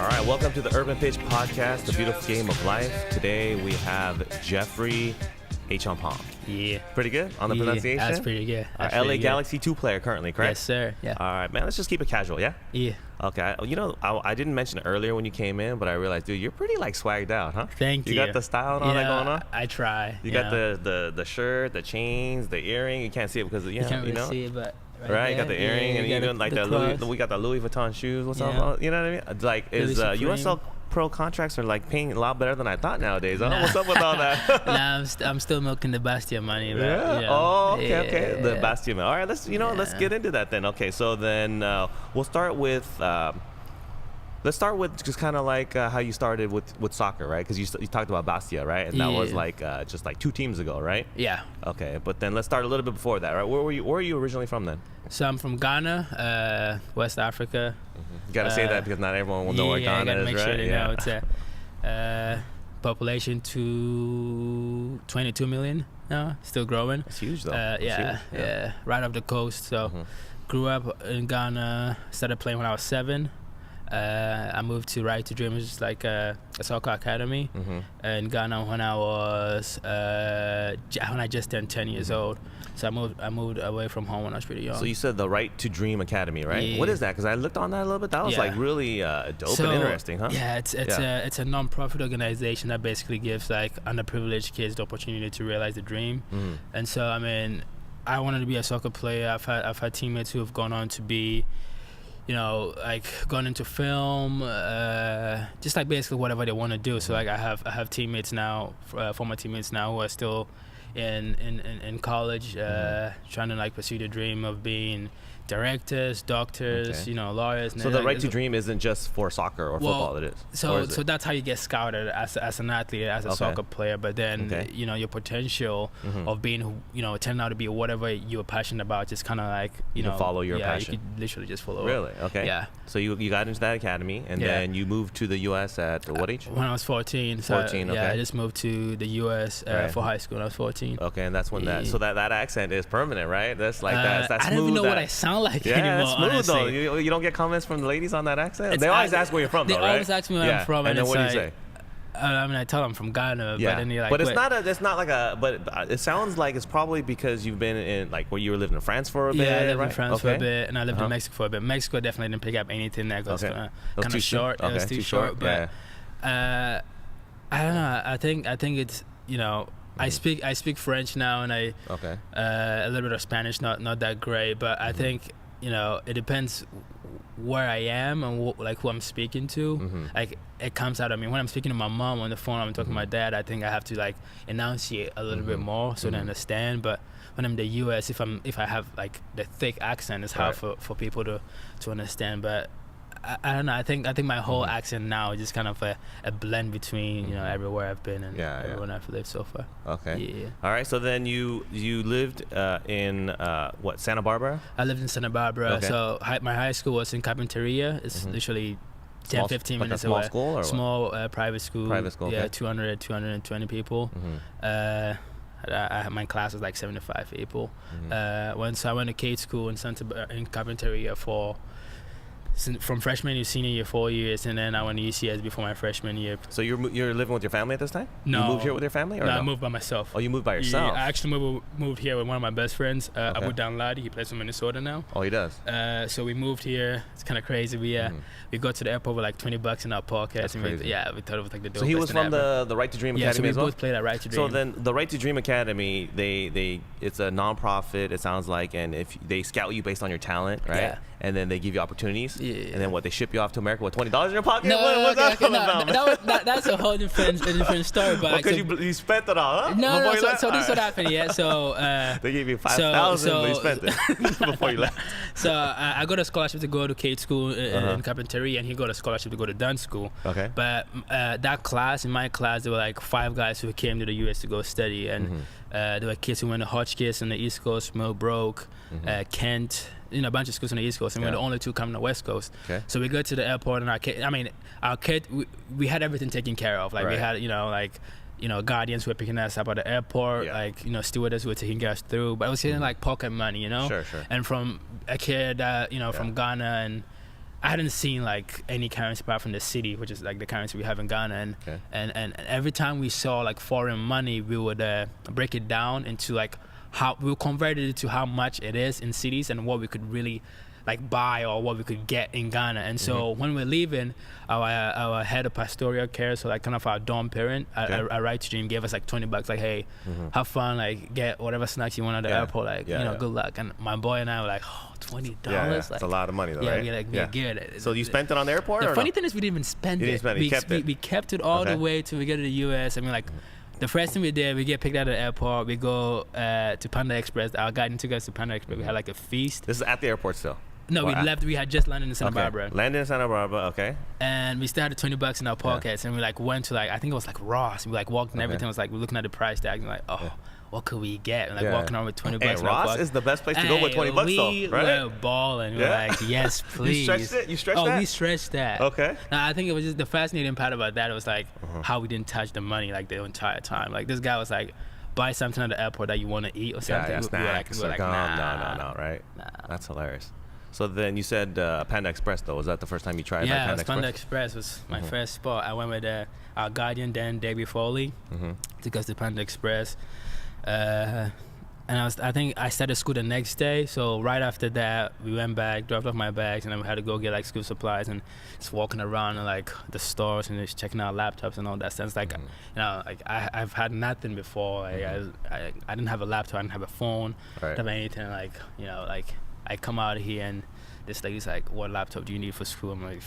All right, welcome to the Urban Pitch Podcast, the beautiful game of life. Today we have Geoffrey Acheampong. Yeah. Pretty good on the pronunciation? That's pretty good. That's LA pretty Galaxy 2 player currently, correct? Yes, sir. Yeah. All right, man, let's just keep it casual, yeah? Yeah. Okay. You know, I didn't mention it earlier when you came in, but I realized, dude, you're pretty, like, swagged out, huh? Thank you. You got the style and all that going on? I try. You got the shirt, the chains, the earring. You can't see it because, you can't really see it, but... Right, you got the earring, and even like we got the Louis Vuitton shoes. What's up? You know what I mean? Like, is USL Pro contracts are like paying a lot better than I thought nowadays. Huh? What's up with all that? Nah, I'm still milking the Bastia money. But, yeah. You know, Oh, okay. The Bastia money. All right, let's get into that then. Okay, so then we'll start with. Let's start with just kind of like how you started with soccer, right? Because you talked about Bastia, right? And that was like just like 2 teams ago, right? Yeah. Okay, but then let's start a little bit before that, right? Where are you originally from then? So I'm from Ghana, West Africa. You gotta say that because not everyone will know where Ghana is, make right? Sure they know. It's a population to 22 million now, still growing. It's huge though. Yeah, right off the coast. So grew up in Ghana, started playing when I was 7. I moved to Right to Dream, which is like a soccer academy in Ghana when I just turned 10 years old. So I moved away from home when I was pretty young. So you said the Right to Dream Academy, right? Yeah. What is that? Because I looked on that a little bit. That was like really dope and interesting, huh? Yeah, it's a non-profit organization that basically gives like underprivileged kids the opportunity to realize the dream. And so I mean, I wanted to be a soccer player. I've had teammates who have gone on to be, you know, like gone into film, just like basically whatever they want to do. So like I have teammates now, former teammates now who are still in college, trying to like pursue the dream of being directors, doctors, you know, lawyers. So the Right to Dream isn't just for soccer or football, it is. So that's how you get scouted as an athlete, as a soccer player. But then you know, your potential of being, you know, turning out to be whatever you're passionate about, just kind of like you know, follow your passion. You could literally just follow. Really? Okay. Yeah. So you got into that academy, and then you moved to the U.S. at what age? When I was 14. 14. Yeah, I just moved to the U.S. For high school when I was 14. Okay, and that's when that accent is permanent, right? That's like that's smooth. I don't even know what I sound like anymore. It's smooth honestly. though. You don't get comments from the ladies on that accent. They always ask where you're from, though, right? They always ask me where I'm from, and then what do you say? I mean, I tell them I'm from Ghana, but then you're like, but it's not like a. But it sounds like it's probably because you've been in like where you were living in France for a bit. Yeah, I lived in France for a bit, and I lived in Mexico for a bit. Mexico definitely didn't pick up anything there because kind of short. It was too short. But I don't know. I think it's, you know, I speak French now, and a little bit of Spanish, not that great, but I think, you know, it depends where I am and like who I'm speaking to. Like it comes out of me when I'm speaking to my mom on the phone. I'm talking to my dad. I think I have to like enunciate a little bit more so they understand. But when I'm in the U.S., if I have like the thick accent, it's hard for people to understand. But I don't know. I think my whole accent now is just kind of a blend between, you know, everywhere I've been and everyone I've lived so far. Okay. Yeah. All right. So then you lived in what, Santa Barbara? I lived in Santa Barbara. Okay. So my high school was in Carpinteria. It's literally 10-15 minutes away. Small school or small private school. Private school. Yeah, 220 people. My class was like 75 people. So I went to Kate School in Carpinteria from freshman to senior year, 4 years, and then I went to UCS before my freshman year. So you're living with your family at this time? No. You moved here with your family? Or no, I moved by myself. Oh, you moved by yourself? Yeah, I actually moved here with one of my best friends, Abu Danladi. He plays for Minnesota now. Oh, he does? So we moved here. It's kind of crazy. We got to the airport with like $20 in our pockets. That's crazy. We thought it was like the dopest. So he was from the Right to Dream Academy as well? Yeah, so we both played at Right to Dream. So then the Right to Dream Academy, it's a non-profit, it sounds like, and if they scout you based on your talent, right? Yeah. And then they give you opportunities. Yeah. And then they ship you off to America with $20 in your pocket? What's that about? That's a whole different story. But because you spent it all, huh? No, so this is what happened, yeah. So they gave you $5,000, but you spent it before you left. So I got a scholarship to go to Kate School in Carpinteria, and he got a scholarship to go to Dunn School. Okay. But in my class, there were like 5 guys who came to the U.S. to go study, and there were kids who went to Hotchkiss on the East Coast, Millbrook, Kent, you know, a bunch of schools on the East Coast, and we were the only 2 coming to the West Coast. Okay. So we go to the airport, and our kid, we had everything taken care of. Like we had, guardians who were picking us up at the airport, stewardess who were taking us through. But I was getting like pocket money, you know. Sure. And from a kid, from Ghana, and I hadn't seen like any currency apart from the city, which is like the currency we have in Ghana, and every time we saw like foreign money, we would break it down into like how we converted it to how much it is in cities and what we could really like buy or what we could get in Ghana. And so when we're leaving, our head of pastoral care, so like kind of our dorm parent, I write to him, gave us like $20, like, hey, have fun, like get whatever snacks you want at the airport, like good luck. And my boy and I were like, oh, $20, like, that's a lot of money though, right? we're good. So you spent it on the airport? The funny thing is we didn't even spend it. We kept it all the way till we get to the US. I mean, like, the first thing we did, we get picked out at the airport. We go to Panda Express. Our guide took us to Panda Express. We had like a feast. This is at the airport still? No, we left. We had just landed in Santa Barbara. Landed in Santa Barbara, okay. And we still had $20 in our pockets, and we like went to like, I think it was like Ross. We like walked and everything was like, we're looking at the price tag and like, what could we get? And like walking around with $20. And Ross is the best place to go with $20 though, right? We were balling. We were like, yes, please. You stretched it? You stretched that? Oh, we stretched that. Okay. Now, I think it was just the fascinating part about that. It was like how we didn't touch the money like the entire time. Like this guy was like, buy something at the airport that you want to eat or something. Yeah, snacks. We were like, no, right? Nah. That's hilarious. So then you said Panda Express though. Was that the first time you tried Panda Express? Yeah, Panda Express was my first spot. I went with our guardian then, David Foley, took us to Panda Express. And I think I started school the next day. So right after that, we went back, dropped off my bags, and then we had to go get like school supplies and just walking around and like the stores and just checking out laptops and all that stuff. Like, you know, like I've had nothing before. Like, I didn't have a laptop, I didn't have a phone, didn't have anything. Like, you know, like I come out here and this lady's like, what laptop do you need for school? I'm like,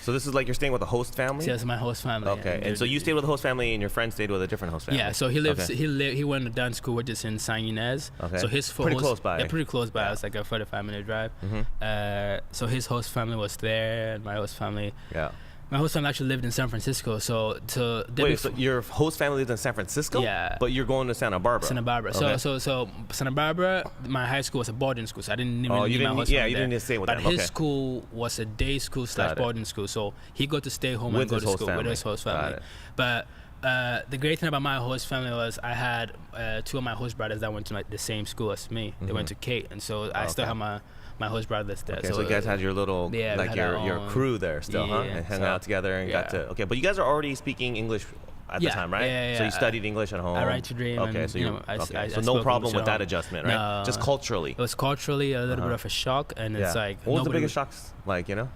So this is like you're staying with a host family? Yeah, it's my host family. Okay, and so you stayed with a host family and your friend stayed with a different host family? Yeah, so he lives, he went to dance school, which is in San Ynez. Okay, so his pretty close by. Yeah, pretty close by. It's like a 45-minute drive. So his host family was there, and my host family. My host family actually lived in San Francisco, so wait, so your host family lived in San Francisco? Yeah. But you're going to Santa Barbara? Santa Barbara. Okay. So Santa Barbara, my high school was a boarding school, so I didn't even need my host family. Yeah, you didn't need to stay with them. But his school was a day school / boarding school, so he got to stay home and go to school with his host family. But the great thing about my host family was I had 2 of my host brothers that went to the same school as me. They went to Kate, and so I still have my host brothers there. Okay, so you guys had your little, like your crew there still, huh? And hung out together and got to, but you guys are already speaking English at the time, right? Yeah. So you studied English at home? I write to dream. Okay, and, so I no problem with that adjustment, right? No. Just culturally. It was culturally a little bit of a shock, and it's like... What was the biggest shocks, like, you know?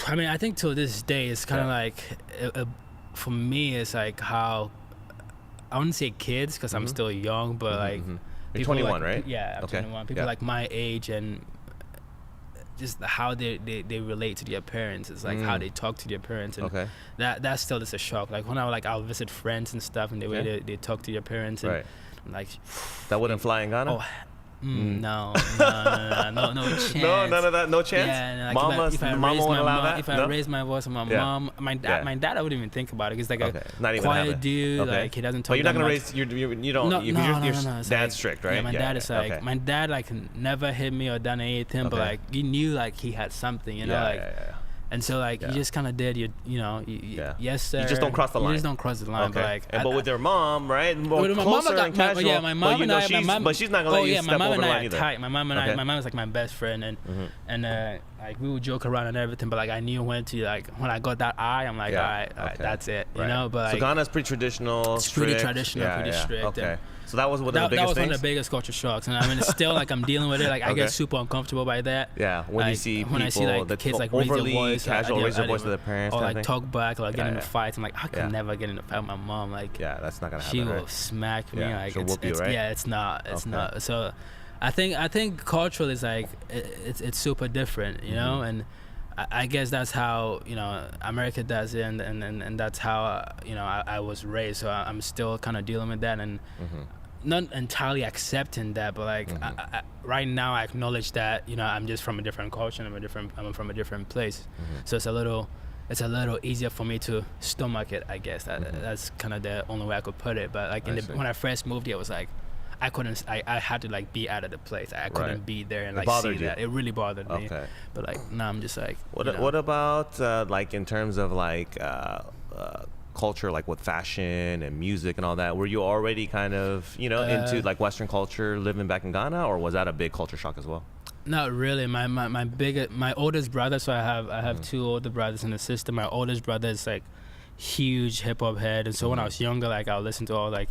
I mean, I think till this day, it's kind of like, for me, it's like how, I wouldn't say kids, because I'm still young, but like... You're 21, like, right? Yeah, I'm 21. People like my age and just how they relate to their parents. It's like how they talk to their parents, and that still is a shock. Like when I'll visit friends and stuff, and the way they talk to their parents, and I'm like, that wouldn't fly in Ghana? No chance. No, none of that, no chance. Yeah, like mama won't allow that. If I raise my voice with my mom, my dad, I wouldn't even think about it. He's like a quiet dude. Like he doesn't talk. But you're not gonna raise. You don't. No. Your dad's like, strict, right? Yeah, my dad is like my dad like never hit me or done anything, but like you knew like he had something, you know, like. And so like you just kind of did yes sir. You just don't cross the line. You just don't cross the line. But like, but with your mom, right? More with closer and casual. My mom and I. But she's not gonna let you step over the line either. Tight. My mom and I. My mom is like my best friend, and like we would joke around and everything. But like I knew when I got that eye, I'm like, all right, that's it, you know. But so Ghana's pretty traditional. It's pretty traditional, pretty strict. Okay. So that was one of the biggest things? That was one of the biggest culture shocks. And I mean, it's still like I'm dealing with it. Like I get super uncomfortable by that. Yeah, when like, you see people, when I see like kids like raise their voice, casual, raise their voice to their parents, or like talk back, or like get into fights. I'm like, I could never get in a fight with my mom. Like, that's not gonna happen. She will smack me. Like, she'll whoop you, right? Yeah, it's not. So, I think culturally is like it's super different, you know, and I guess that's how America does it, and that's how I was raised. So I'm still kind of dealing with that and. Not entirely accepting that, but like I, right now I acknowledge that I'm just from a different culture and I'm from a different place, so it's a little easier for me to stomach it, I guess. That's kind of the only way I could put it. But like when I first moved here, it was like I had to like be out of the place. I couldn't be there and like see that. It really bothered me. But like now I'm just like what about like in terms of like culture, like with fashion and music and all that? Were you already kind of into like Western culture living back in Ghana, or was that a big culture shock as well? Not really. My oldest brother. So I have two older brothers and a sister. My oldest brother is like huge hip hop head, and so when I was younger, like I would listen to all like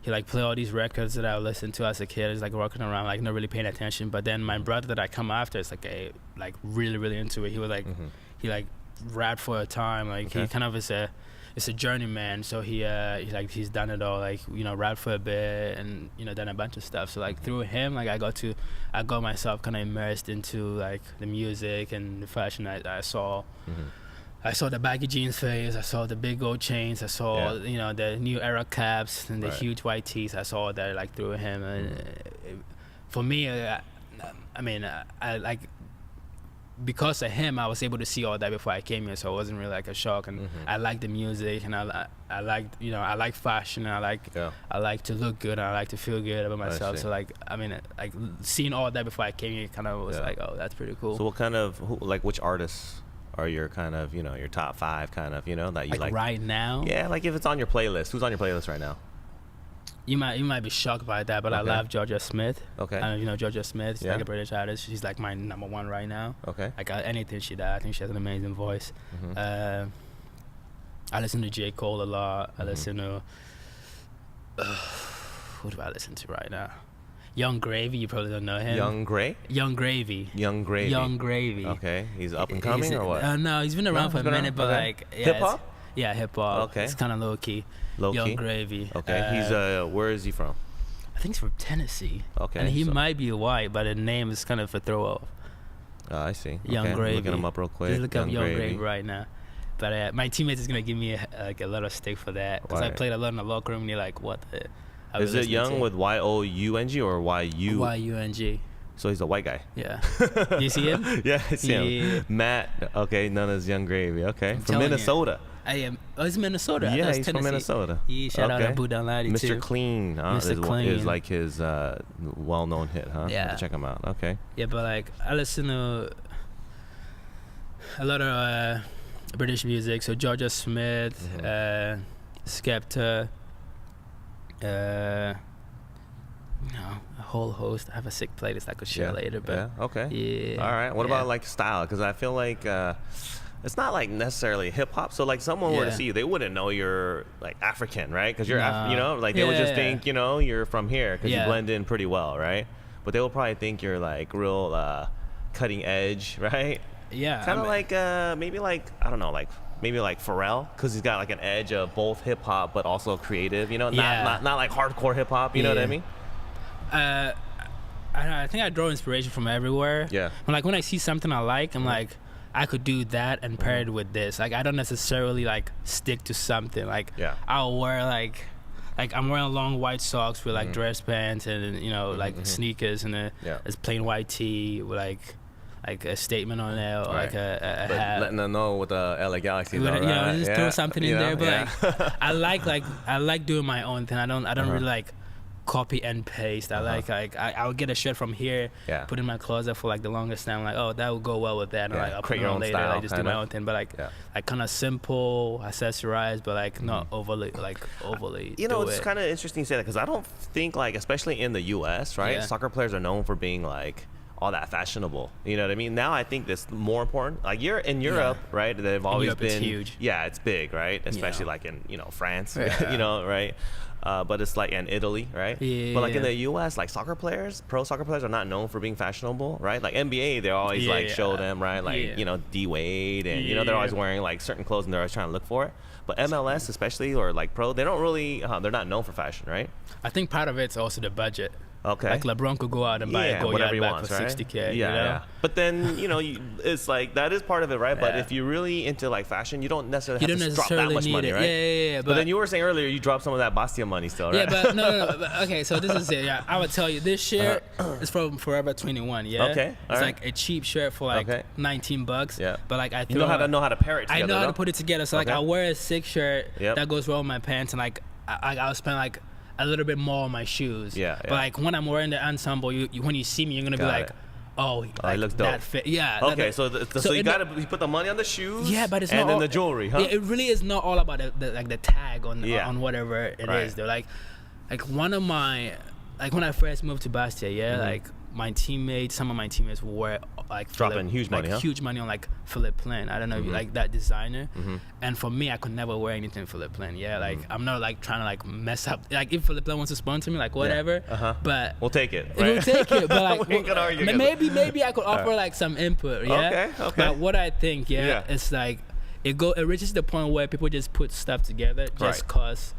he like play all these records that I would listen to as a kid. It's like walking around like not really paying attention. But then my brother that I come after is like really really into it. He was like he like rapped for a time. Like he kind of is a journeyman. So he's done it all. Like rapped for a bit and done a bunch of stuff. So like through him, like I got myself kind of immersed into like the music and the fashion I saw. I saw the baggy jeans phase. I saw the big gold chains. I saw the new era caps and the huge white tees. I saw that like through him. And for me, I like because of him, I was able to see all that before I came here. So it wasn't really like a shock. And I like the music, and I like fashion. And I like to look good. And I like to feel good about myself. So like seeing all that before I came here, kind of was like, oh, that's pretty cool. So what kind of which artists are your kind of your top 5 kind of that you like right now? Yeah, like if it's on your playlist, who's on your playlist right now? You might be shocked by that, but I love Georgia Smith. Okay. Georgia Smith. She's like a British artist. She's like my number 1 right now. Okay. Like anything she does, I think she has an amazing voice. I listen to J. Cole a lot. I listen to who do I listen to right now? Young Gravy. You probably don't know him. Young Gravy. Young Gravy. Okay. He's up and coming or what? No, he's been around for a minute, but like hip hop. Yeah, hip hop. Okay. It's kind of low key. Young Gravy. Okay. He's where is he from? I think he's from Tennessee. Okay. And he might be white, but the name is kind of a throw off. Oh, I see. Young Gravy. Looking him up real quick. Just look up Young Gravy right now. But my teammates is gonna give me a lot of stick for that because I played a lot in the locker room. And they're like, "What the?" Is it Young with Y-O-U-N-G or Y-U? Y-U-N-G. So he's a white guy. Yeah. Do you see him? Yeah, I see him. Matt. Okay, known as Young Gravy. Okay, from Minnesota. I am. Oh, he's Minnesota. Yeah, he's from Minnesota. Shout out to Budan Laddie too. Mr. Clean. Mr. Clean is like his well-known hit, huh? Yeah. Check him out. Okay. Yeah, but like I listen to a lot of British music. So Georgia Smith, Skepta. A whole host. I have a sick playlist I could share later. But okay. Yeah. All right. What about like style? Because I feel like it's not like necessarily hip hop. So like someone were to see you, they wouldn't know you're like African, right? Because you're they would just think you're from here because you blend in pretty well, right? But they will probably think you're like real cutting edge, right? Yeah. Kind of like maybe like I don't know, like maybe like Pharrell, because he's got like an edge of both hip hop but also creative, not like hardcore hip hop, you know what I mean? I think I draw inspiration from everywhere. Yeah. When I see something I like, I'm like, I could do that and pair it with this. Like I don't necessarily like stick to something. Like I'll wear like I'm wearing long white socks with like dress pants and like sneakers and it's plain white tee with like a statement on there or like a hat. Letting them know with the LA Galaxy, though, just throw something in there. But like, I like doing my own thing. I don't really like copy and paste. I like I would get a shirt from here, put in my closet for like the longest time. Like, oh, that would go well with that. And I'll put it on later. I just do my own thing. But like kind of simple, accessorized, but like not overly. It's kind of interesting to say that because I don't think like, especially in the U.S., right? Soccer players are known for being like all that fashionable, you know what I mean? Now I think that's more important. Like you're in Europe, right? They've always been it's huge. Yeah, it's big, right? Especially like in France, right? But it's like in Italy, right? Yeah. But like in the U.S., like pro soccer players are not known for being fashionable, right? Like NBA, they always show them, right? Like D Wade, and they're always wearing like certain clothes, and they're always trying to look for it. But MLS, especially, or like pro, they don't really, they're not known for fashion, right? I think part of it's also the budget. Okay. Like LeBron could go out and buy a whatever he back wants, for right? $60K. Yeah. But then it's like that is part of it, right? But if you're really into like fashion, you don't necessarily have to drop that much money, right? Yeah. But then you were saying earlier you dropped some of that Bastia money still, right? Yeah, but no. Okay, so this is it. Yeah, I would tell you this shirt is from Forever 21. Yeah. Okay. It's like a cheap shirt for like $19. Yeah. But like I know how to pair it together. I know how to put it together. So like I wear a sick shirt that goes well with my pants, and like I'll spend like a little bit more on my shoes. But like when I'm wearing the ensemble, when you see me, you're gonna be like, oh, like, it looks dope. That fit. Yeah. Okay, so you put the money on the shoes. Yeah, but it's and not then all, the jewelry, huh? Yeah, it really is not all about the tag on whatever it is. Though, like one of my when I first moved to Bastia, like some of my teammates were like dropping huge money on like Philippe Plein. I don't know if you like that designer. And for me, I could never wear anything Philippe Plein. Like I'm not like trying to like mess up. Like if Philippe Plein wants to sponsor me, like whatever. But we'll take it. Right? We'll take it. But like maybe I could offer right. like some input. Yeah. Okay. But what I think, it's like it reaches the point where people just put stuff together just cause.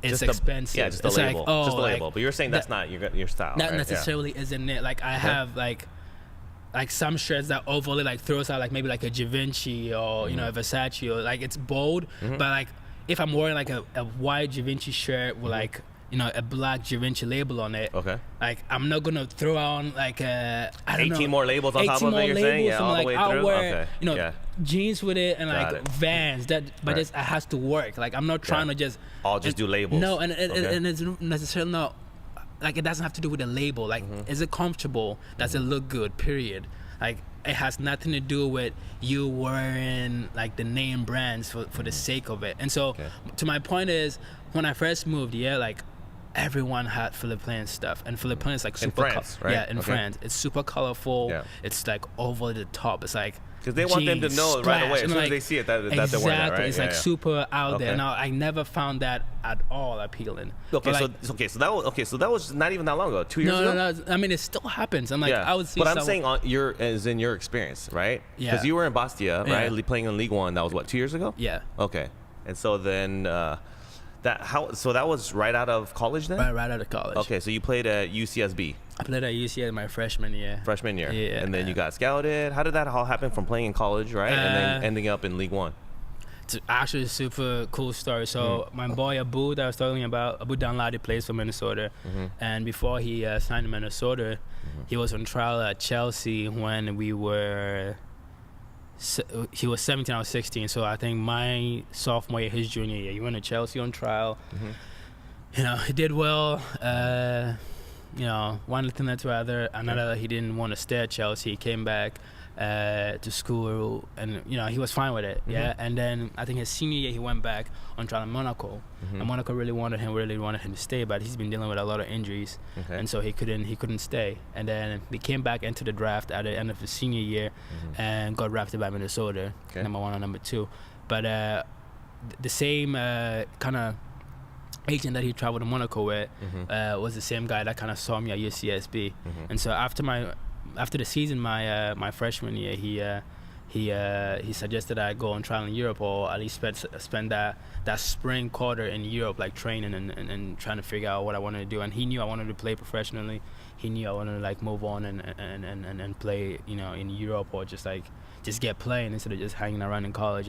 It's expensive. Just a label. Like, just a label. But you're saying that's not your style. Not right? necessarily isn't it. Like I have like some shirts that overly like throws out like maybe like a Givenchy or you know a Versace or like it's bold. But like if I'm wearing like a white Givenchy shirt with like you know a black Givenchy label on it. Like I'm not gonna throw on like I don't know 18 more labels on top of it. You're saying all the way I'll through. wear you know jeans with it and Got like it. Vans it has to work. Like I'm not trying to just do labels. No, and it's necessarily not like it doesn't have to do with the label. Like is it comfortable? Does it look good? Period. Like it has nothing to do with you wearing like the name brands for the sake of it. And so to my point is when I first moved, like everyone had Philippe Plein stuff, and Philippe Plein is like super in France, right? in France. It's super colorful. It's like over the top. It's like because they want them to know right away as soon as they see it that they're wearing that, right? It's like super out there. Now I never found that at all appealing. So that was not even that long ago. 2 years ago. No. I mean, it still happens. I'm like, I would see. But I'm saying in your experience, right? Because you were in Bastia, right? Playing in Ligue 1. That was what, 2 years ago? Yeah. Okay. And so then that was right out of college then? Right out of college. Okay, so you played at UCSB. I played at UCSB my freshman year. Yeah. And then you got scouted. How did that all happen from playing in college, right? And then ending up in Ligue 1? It's actually a super cool story. So my boy Abu that I was talking about, Abu Danladi plays for Minnesota. And before he signed to Minnesota, he was on trial at Chelsea when he was 17, I was 16. So I think my sophomore year, his junior year, he went to Chelsea on trial. You know, he did well. You know, one thing led to another. He didn't want to stay at Chelsea. He came back to school, and you know he was fine with it. And then I think his senior year he went back on trial in Monaco, and Monaco really wanted him to stay, but he's been dealing with a lot of injuries, and so he couldn't stay. And then he came back into the draft at the end of his senior year, and got drafted by Minnesota, number 1 or number 2. But the same kind of agent that he traveled to Monaco with was the same guy that kind of saw me at UCSB. And so after the season, my freshman year, he suggested I go on trial in Europe, or at least spend that spring quarter in Europe, like training and trying to figure out what I wanted to do. And he knew I wanted to play professionally. He knew I wanted to like move on and play, you know, in Europe, or just get playing instead of just hanging around in college.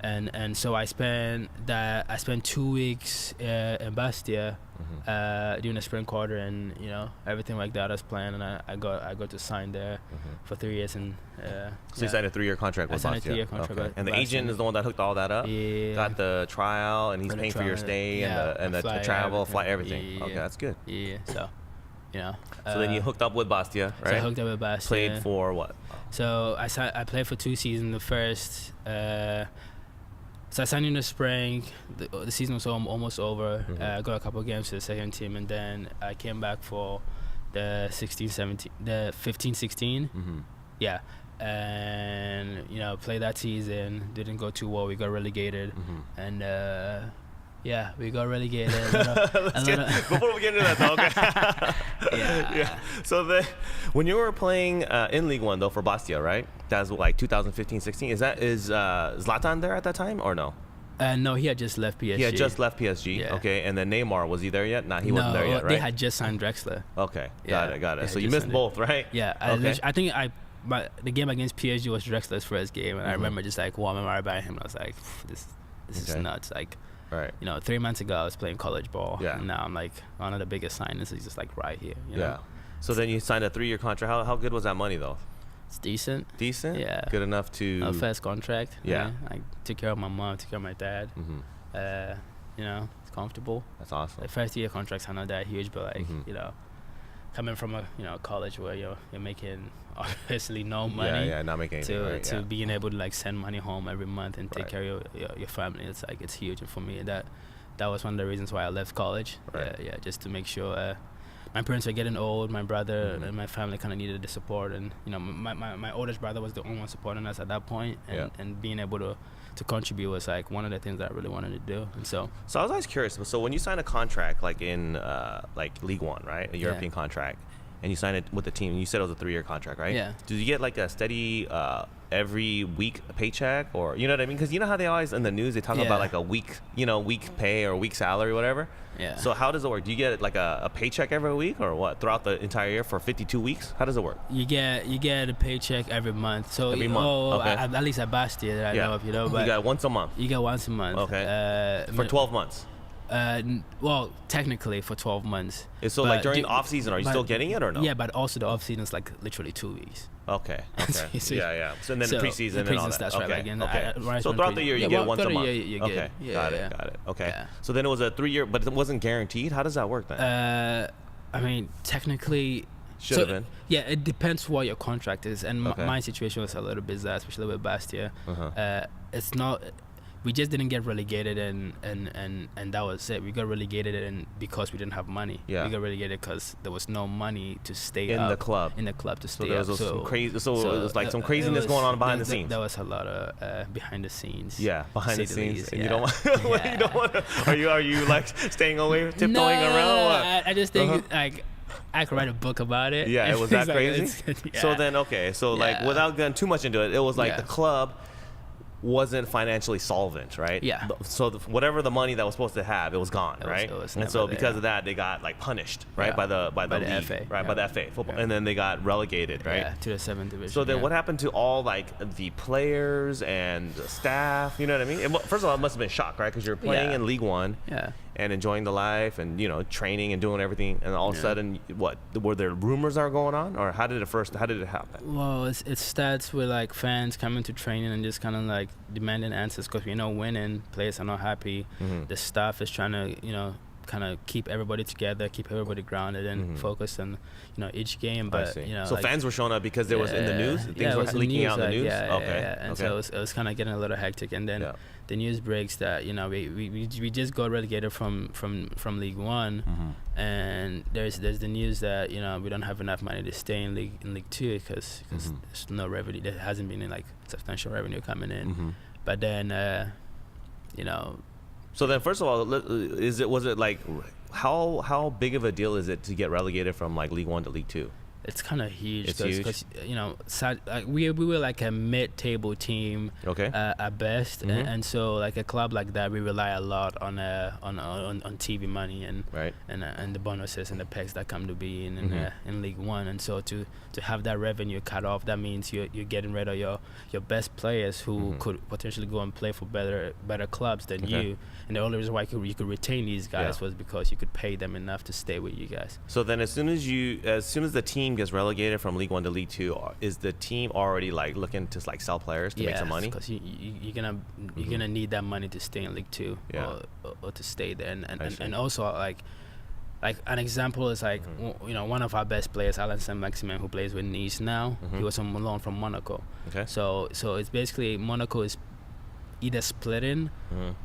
And so I spent 2 weeks in Bastia during the spring quarter, and you know everything like that as planned, and I got to sign there for 3 years. And so you signed a 3-year contract with Bastia. I signed a 3-year contract. And the agent is the one that hooked all that up. Got the trial, and he's paying for your stay and the travel, flight, everything. Okay, that's good. So. You know, so then you hooked up with Bastia, right? So I hooked up with Bastia. Played for what? So I played for 2 seasons. The first, so I signed in the spring. The season was almost over. I got a couple of games to the second team, and then I came back for the 15-16. Yeah, and you know, played that season. Didn't go too well. We got relegated, and. Yeah, we got relegated. Before we get into that, though, okay. So then, when you were playing in Ligue 1 though for Bastia, right? That was like 2015-16. Is Zlatan there at that time or no? No, he had just left PSG. He had just left PSG. Yeah. Okay, and then Neymar, was he there yet? Nah, he wasn't there yet, right? They had just signed Drexler. Okay, got it. So you missed both, right? Yeah, I think the game against PSG was Drexler's first game, and I remember just like warming right by him. I was like, this is nuts. Like. Right. You know, 3 months ago I was playing college ball. Yeah. And now I'm like one of the biggest signings is just like right here. You know? So then you signed a 3-year contract. How good was that money though? It's decent. Decent? Yeah. Good enough to. A first contract. Yeah. I took care of my mom, took care of my dad. You know, it's comfortable. That's awesome. The first year contracts are not that huge, but like you know, coming from a college where you're making obviously no money. Not making anything. To being able to like send money home every month and take care of your family, it's huge. And for me, that was one of the reasons why I left college. Right. Just to make sure my parents were getting old. My brother and my family kind of needed the support, and my oldest brother was the only one supporting us at that point, and being able to contribute was like one of the things that I really wanted to do. And so I was always curious. So when you sign a contract like in like Ligue 1, right, a European contract, and you sign it with the team, you said it was a 3-year contract, right? Yeah. Did you get like a steady every week paycheck, or you know what I mean? Because you know how they always in the news they talk about like a week pay or week salary, whatever. Yeah. So how does it work? Do you get like a paycheck every week, or what, throughout the entire year for 52 weeks? How does it work? You get a paycheck every month. So every month. Okay. At least at Bastia that I know of, But you got once a month. You get once a month. Okay. For 12 months. Well, technically for 12 months. So like during the off season, are you still getting it or no? Yeah, but also the off season is like literally 2 weeks. Okay. So, yeah. So then the preseason and all that. That's okay. Right. Okay. So throughout the year, you get once a month. Okay. Got it. Okay. Yeah. So then it was a 3-year, but it wasn't guaranteed. How does that work then? I mean, technically. Should have been. Yeah, it depends what your contract is, and my situation was a little bizarre, especially with Bastia. It's not. We just didn't get relegated, and that was it. We got relegated, and because we didn't have money. Yeah. We got relegated because there was no money to stay in the club. To stay there was some crazy. So it was like some craziness going on behind the scenes. There was a lot of behind the scenes. Yeah, behind the scenes. Yeah. You don't want. You don't want. Are you like staying away, tiptoeing around? What? I just think like. I could write a book about it. Yeah, it was that crazy. So then, like without getting too much into it, it was like the club wasn't financially solvent, right? Yeah. So whatever the money that was supposed to have, it was gone, right? And so because of that, they got like punished, right, by the league, FA, right, by the FA football, and then they got relegated, right? Yeah, to the 7th division. So then, what happened to all like the players and the staff? You know what I mean? First of all, it must have been a shock, right? Because you're playing in Ligue 1. Yeah. And enjoying the life and training and doing everything, and all of a sudden, what were there rumors are going on, or how did it happen? Well, it starts with like fans coming to training and just kind of like demanding answers because winning, players are not happy. The staff is trying to kind of keep everybody together, keep everybody grounded and focused on each game. But so like, fans were showing up because there was in the news, things were leaking out in the news. And so it was kind of getting a little hectic, and then the news breaks that we just got relegated from Ligue 1, and there's the news that we don't have enough money to stay in Ligue 2 because there's no revenue. There hasn't been like substantial revenue coming in. But then So then, first of all, was it like how big of a deal is it to get relegated from like Ligue 1 to Ligue 2? It's kind of huge. It's huge. Because we were like a mid-table team at best, and so like a club like that, we rely a lot on TV money and the bonuses and the packs that come to be in Ligue 1, and so to have that revenue cut off, that means you're getting rid of your best players who could potentially go and play for better clubs than you, and the only reason why you could retain these guys was because you could pay them enough to stay with you guys. So then, as soon as the team gets relegated from Ligue 1 to Ligue 2, is the team already like looking to like sell players to make some money? Because you're gonna need that money to stay in Ligue 2 or to stay there, and also like an example is like one of our best players, Alain Saint-Maximin, who plays with Nice now. He was on loan from Monaco. So it's basically Monaco is either splitting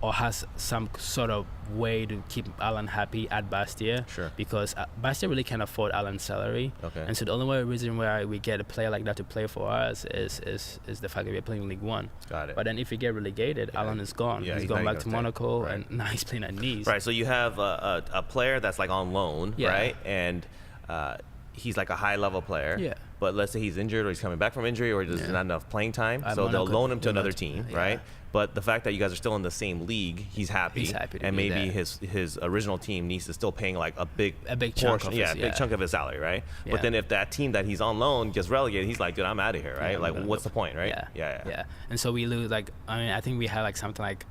or has some sort of way to keep Alan happy at Bastia. Sure. Because Bastia really can't afford Alan's salary. And so the only reason why we get a player like that to play for us is the fact that we're playing Ligue 1. Got it. But then if we get relegated, Alan is gone. He's gone back to Monaco, and now he's playing at Nice. Right, so you have a player that's like on loan, right? And he's like a high-level player. Yeah. But let's say he's injured or he's coming back from injury or there's not enough playing time, so they'll loan him to another team, right? But the fact that you guys are still in the same league, he's happy and maybe his original team Nice is still paying like a big chunk portion, of big chunk of his salary, right? But then if that team that he's on loan gets relegated, he's like, dude, I'm out of here, right? Like, what's the point, right? Yeah. And so we lose I think we had like something like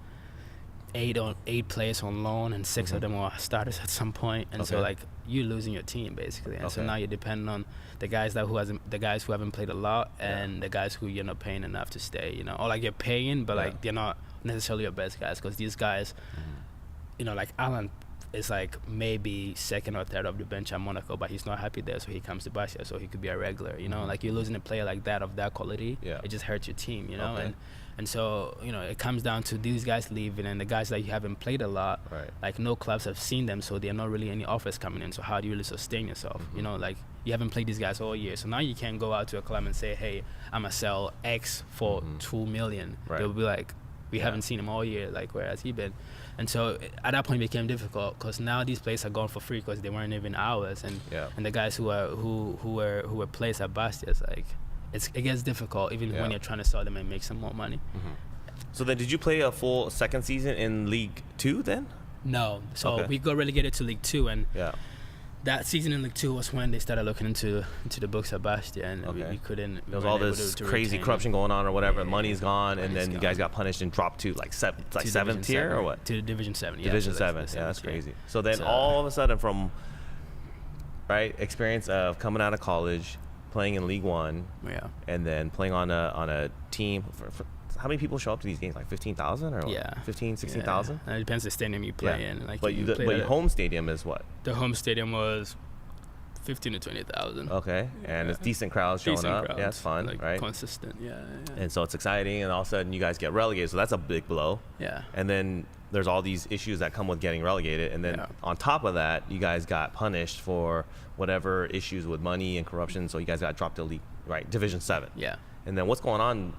8 players on loan, and 6 of them were starters at some point, and so like you're losing your team basically, and so now you're depending on the guys who haven't played a lot, and the guys who you're not paying enough to stay, or like you're paying, but like they're not necessarily your best guys, because these guys, like Alan is like maybe second or third of the bench at Monaco, but he's not happy there, so he comes to Bastia, so he could be a regular. You know, like you're losing a player like that of that quality. Yeah. It just hurts your team. You know, and so you know it comes down to these guys leaving and the guys that you haven't played a lot. Right. Like no clubs have seen them, so there are not really any offers coming in. So how do you really sustain yourself? You know, like you haven't played these guys all year, so now you can't go out to a club and say, hey, I'm gonna sell X for 2 million. Right. They'll be like, we haven't seen him all year. Like where has he been? And so at that point it became difficult because now these players are gone for free because they weren't even ours, and the guys who were players at Bastia, it's like it gets difficult even when you're trying to sell them and make some more money. So then, did you play a full second season in Ligue 2 then? No. So we got relegated to Ligue 2, and that season in Ligue 2 was when they started looking into the books of Bastia, and we couldn't. There was all this crazy corruption going on or whatever. Money's gone, and then you guys got punished and dropped to like seventh tier or what? To Division 7. Yeah, Division 7. Yeah, that's crazy. So then all of a sudden, from experience of coming out of college, playing in League 1, and then playing on a team. For how many people show up to these games? Like 15,000 or what? 15, 16,000? It depends the stadium you play in. Like but your home stadium is what? The home stadium was 15 to 20,000. Okay, and it's decent crowds showing up. Crowds. Yeah, it's fun, like right? Consistent, And so it's exciting, and all of a sudden you guys get relegated, so that's a big blow. Yeah. And then there's all these issues that come with getting relegated, and then on top of that, you guys got punished for whatever issues with money and corruption, so you guys got dropped to League, Division 7. Yeah. And then what's going on?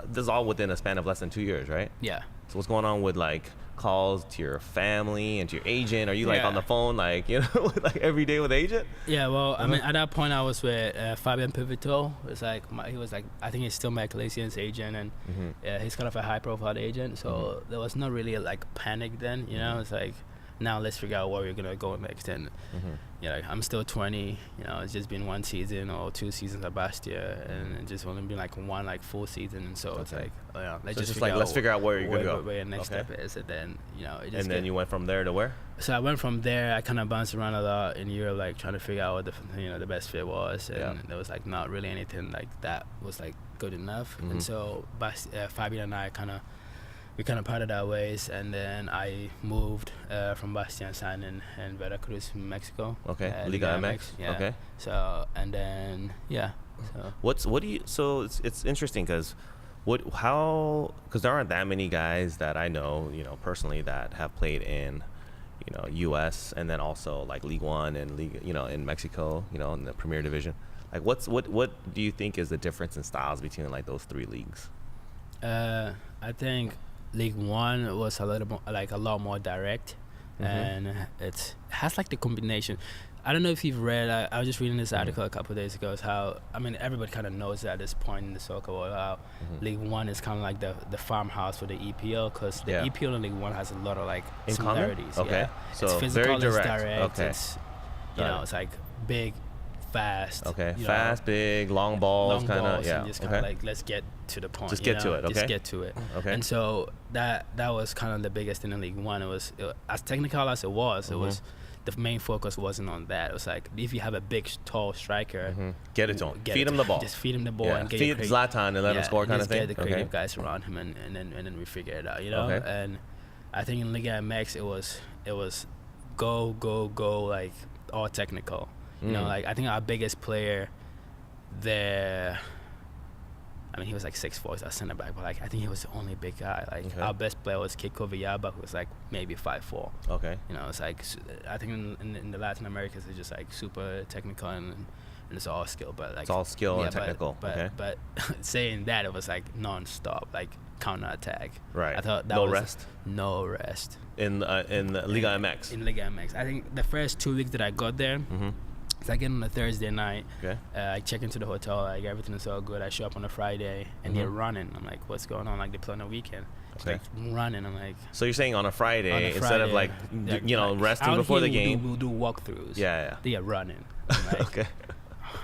This is all within a span of less than 2 years, right? Yeah. So what's going on with like calls to your family and to your agent? Are you like on the phone like like every day with the agent? Yeah, well, I mean at that point I was with Fabian Pivito. He was like I think he's still Michael Asian's agent, and he's kind of a high profile agent, so there was not really like panic then, you know. It's like now let's figure out where we're gonna go next, and I'm still 20, it's just been 1 season or 2 seasons at Bastia, and it just only been like 1 like full season, and so it's like let's figure out where you're gonna go, where your next step is, and then and then you went from there to where? So I went from there. I kind of bounced around a lot in Europe, like trying to figure out what the best fit was, and there was like not really anything like that was like good enough, and so Fabian and I we kind of parted our ways, and then I moved from Bastia and signed in Veracruz, Mexico. Okay, Liga MX. Yeah. Okay. So and then So it's interesting because because there aren't that many guys that I know personally that have played in U.S. and then also like League 1 and League in Mexico in the Premier Division. Like what do you think is the difference in styles between like those 3 leagues? I think League 1 was a lot more direct, and it has like the combination. I don't know if you've read. I was just reading this article a couple of days ago. It's how everybody kind of knows at this point in the soccer world how League 1 is kind of like the farmhouse for the EPL, because the EPL and League 1 has a lot of like similarities. Okay, so it's physical, very direct. Okay. It's it's like big, fast. Okay, fast, big, long balls, kind of. Yeah. And just kind of like let's get to the point. Just get to it. Okay. Just get to it. Okay. And so that was kind of the biggest thing in League 1. It was as technical as it was. It was the main focus wasn't on that. It was like if you have a big, tall striker, get it to him. Feed him the ball. Just feed him the ball and get feed Zlatan and let him score, kind of thing. Get the creative guys around him, and then we figure it out. Okay. And I think in Liga MX it was go like all technical. Like I think our biggest player there, he was like 6'4", he's our center back, but like I think he was the only big guy. Like our best player was Kiko Villaba, who was like maybe 5'4". Okay. It's like I think in the Latin Americas it's just like super technical and it's all skill, but like it's all skill and technical. But saying that, it was like non-stop, like counter attack. Right. I thought that no was rest. No rest. In Liga MX. In Liga MX, I think the first 2 weeks that I got there. So I get on a Thursday night. Okay. I check into the hotel. Like everything is all good. I show up on a Friday, and they're running. I'm like, what's going on? Like they play on the weekend. It's like running. I'm like. So you're saying on a Friday instead of like resting before the game. We'll do walkthroughs. Yeah. They are running. I'm like, okay.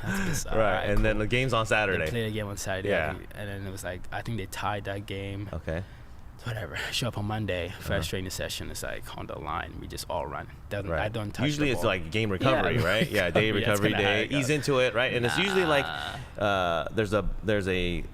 That's bizarre. Right, and then the game's on Saturday. They play the game on Saturday. Yeah. And then it was like I think they tied that game. Okay. Whatever. I show up on Monday. First training session is like on the line. We just all run. Right. I don't touch usually the it's ball. like game recovery, right? Yeah, day recovery day. Ease into it, right? And it's usually like there's a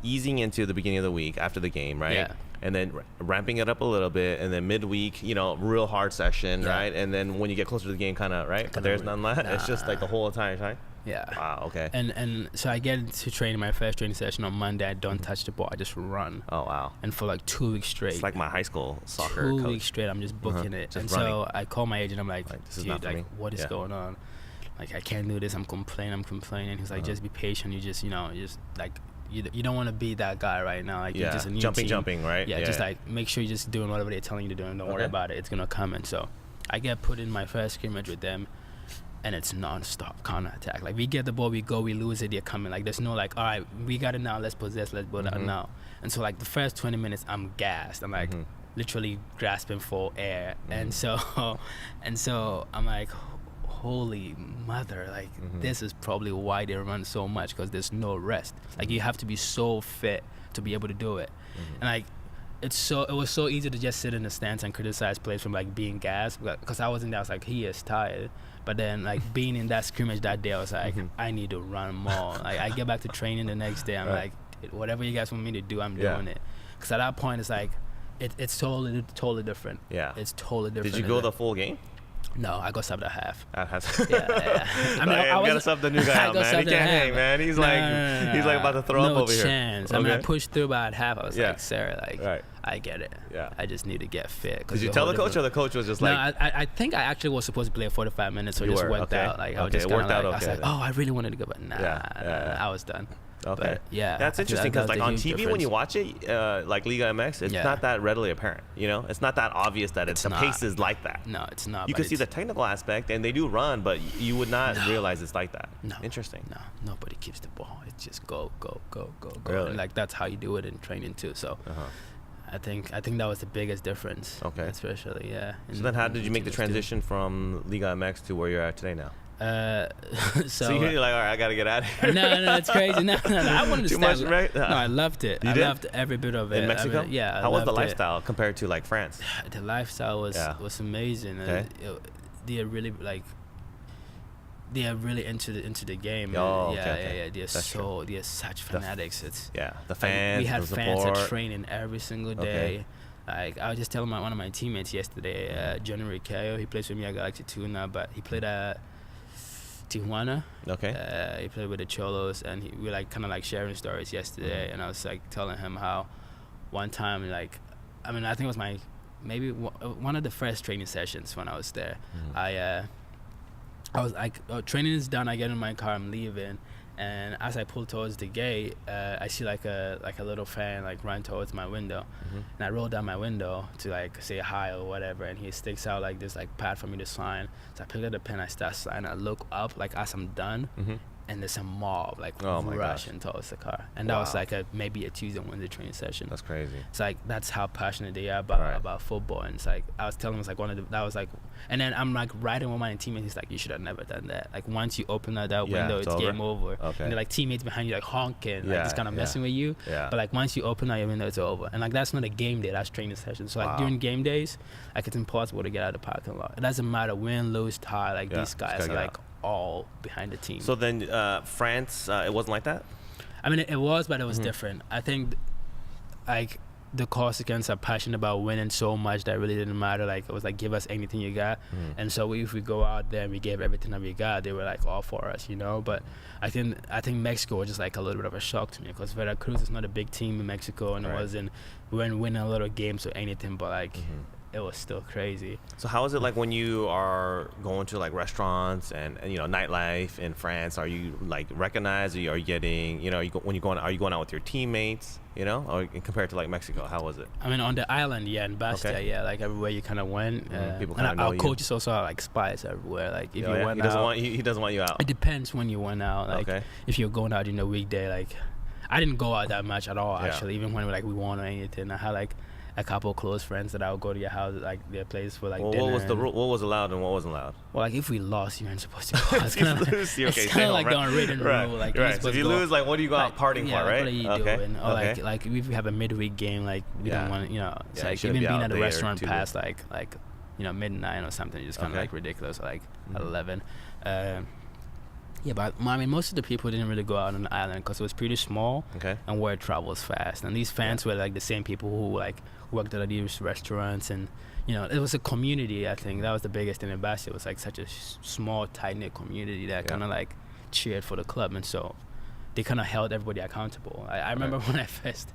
easing into the beginning of the week after the game, right? Yeah. and then ramping it up a little bit, and then midweek, you know, real hard session, right? And then when you get closer to the game, kind of, right? But there's none left. It's just like the whole entire time. Yeah. Wow. Okay. And so I get into training, my first training session on Monday. I don't touch the ball. I just run. Oh wow. And for like 2 weeks straight. It's like my high school soccer. 2 weeks straight. I'm just booking it. Just and running. So I call my agent. I'm like this is dude, not for like me. what is going on? Like I can't do this. I'm complaining. He's like, just be patient. You just, you know, just like you don't want to be that guy right now. Like you're just a new jumping, right? Yeah. Just like make sure you're just doing whatever they're telling you to do, and don't worry about it. It's gonna come. And so I get put in my first scrimmage with them. And it's non-stop counter-attack. Like, we get the ball, we go, we lose it, they're coming. Like, there's no, like, all right, we got it now, let's possess, let's build it now. And so, like, the first 20 minutes, I'm gassed. I'm, like, literally grasping for air. And so I'm like, holy mother, like, this is probably why they run so much, because there's no rest. Like, you have to be so fit to be able to do it. And, like, it was so easy to just sit in the stands and criticize players from, like, being gassed. Because I wasn't there, I was like, he is tired. But then, like, being in that scrimmage that day, I was like, I need to run more. Like, I get back to training the next day. I'm like, whatever you guys want me to do, I'm doing it. Because at that point, it's like, it's totally different. Yeah. It's totally different. Did you go the full game? No, I got subbed at half. Yeah. I mean, I gotta sub the new guy out, man. He can't hang, man. He's like about to throw up over here. No chance. I mean, I pushed through by at half. I was like, Sarah, like, I get it. Yeah. I just need to get fit. Did you tell the coach, or the coach was just like? No, I think I actually was supposed to play 45 minutes, so it just worked out. Like, I was just kind of like, I was like, oh, I really wanted to go, but nah, I was done. Okay. But, yeah. That's interesting because, like, on TV, when you watch it, like Liga MX, it's not that readily apparent. You know, it's not that obvious that the pace is like that. No, it's not. You can see the technical aspect, and they do run, but you would not realize it's like that. No. Interesting. No, nobody keeps the ball. It's just go. Really? And, like, that's how you do it in training too. So. I think that was the biggest difference. Okay. Especially, So then, how did you make the transition from Liga MX to where you're at today now? So you're like, all right, I gotta get out of here. No, it's crazy. No. I wanted to stay. Right? No, I loved it. I loved every bit of it. In Mexico? Yeah. How was the lifestyle compared to, like, France? The lifestyle was amazing. Okay. They're really into the game. Oh, yeah. They're such fanatics. It's the fans. We had the fans support. at training every single day. Like, I was just telling one of my teammates yesterday, Geoffrey Acheampong, he plays with me at Galaxy 2 now, but he played at Tijuana. Okay. He played with the Cholos, and we were, like, kind of like sharing stories yesterday, and I was like telling him how one time, like, I mean, I think it was maybe one of the first training sessions when I was there. I was like, training is done. I get in my car, I'm leaving, and as I pull towards the gate, I see like a little fan like run towards my window, and I roll down my window to like say hi or whatever, and he sticks out like this like pad for me to sign. So I pick up the pen, I start signing. I look up like as I'm done, and there's a mob like rushing towards the car, and that was like maybe a Tuesday, Wednesday training session. That's crazy. It's like that's how passionate they are about football, and it's like I was telling him, it's like that was like, and then I'm like riding with my teammates. He's like, you should have never done that. Like once you open that window, it's game over. Okay. And they're like teammates behind you like honking, like just kind of messing with you. Yeah. But like once you open out your window, it's over. And like that's not a game day, that's training session. So like during game days, like it's impossible to get out of the parking lot. It doesn't matter win, lose, tie. Like these guys are like all behind the team. So then France, it wasn't like that? I mean, it was, but it was different. I think like the Corsicans are passionate about winning so much that it really didn't matter. Like it was like, give us anything you got. And so if we go out there and we gave everything that we got, they were like all for us, you know. But I think Mexico was just like a little bit of a shock to me, because Veracruz is not a big team in Mexico, and we weren't winning a lot of games or anything, but like it was still crazy. So how is it like when you are going to like restaurants and you know, nightlife in France? Are you like recognized? Are you getting, you know, are you going out with your teammates, you know, or compared to like Mexico? How was it? I mean, on the island, in Bastia, like everywhere you kind of went. People kind of know our coaches also are like spies everywhere. Like if you went out, he doesn't want you out. It depends when you went out. Like if you're going out in the weekday, like I didn't go out that much at all actually. Even when we won or anything, I had like a couple of close friends that I would go to your house, like their place for like dinner. What was the rule? What was allowed and what wasn't allowed? Well, like if we lost, you weren't supposed to go. It's kind of like the unwritten rule. Like so if you lose, like what do you go out partying for, right? What are you doing? Or like if we have a midweek game, like we don't want, you know, it's like even being at a restaurant past like you know midnight or something, just kind of like ridiculous, like 11. Yeah, but I mean, most of the people didn't really go out on the island because it was pretty small, and word travels fast. And these fans were like the same people who like worked at these restaurants, and you know, it was a community. I think that was the biggest thing in Bastia. It was like such a small, tight knit community that kind of like cheered for the club, and so they kind of held everybody accountable. I remember when I first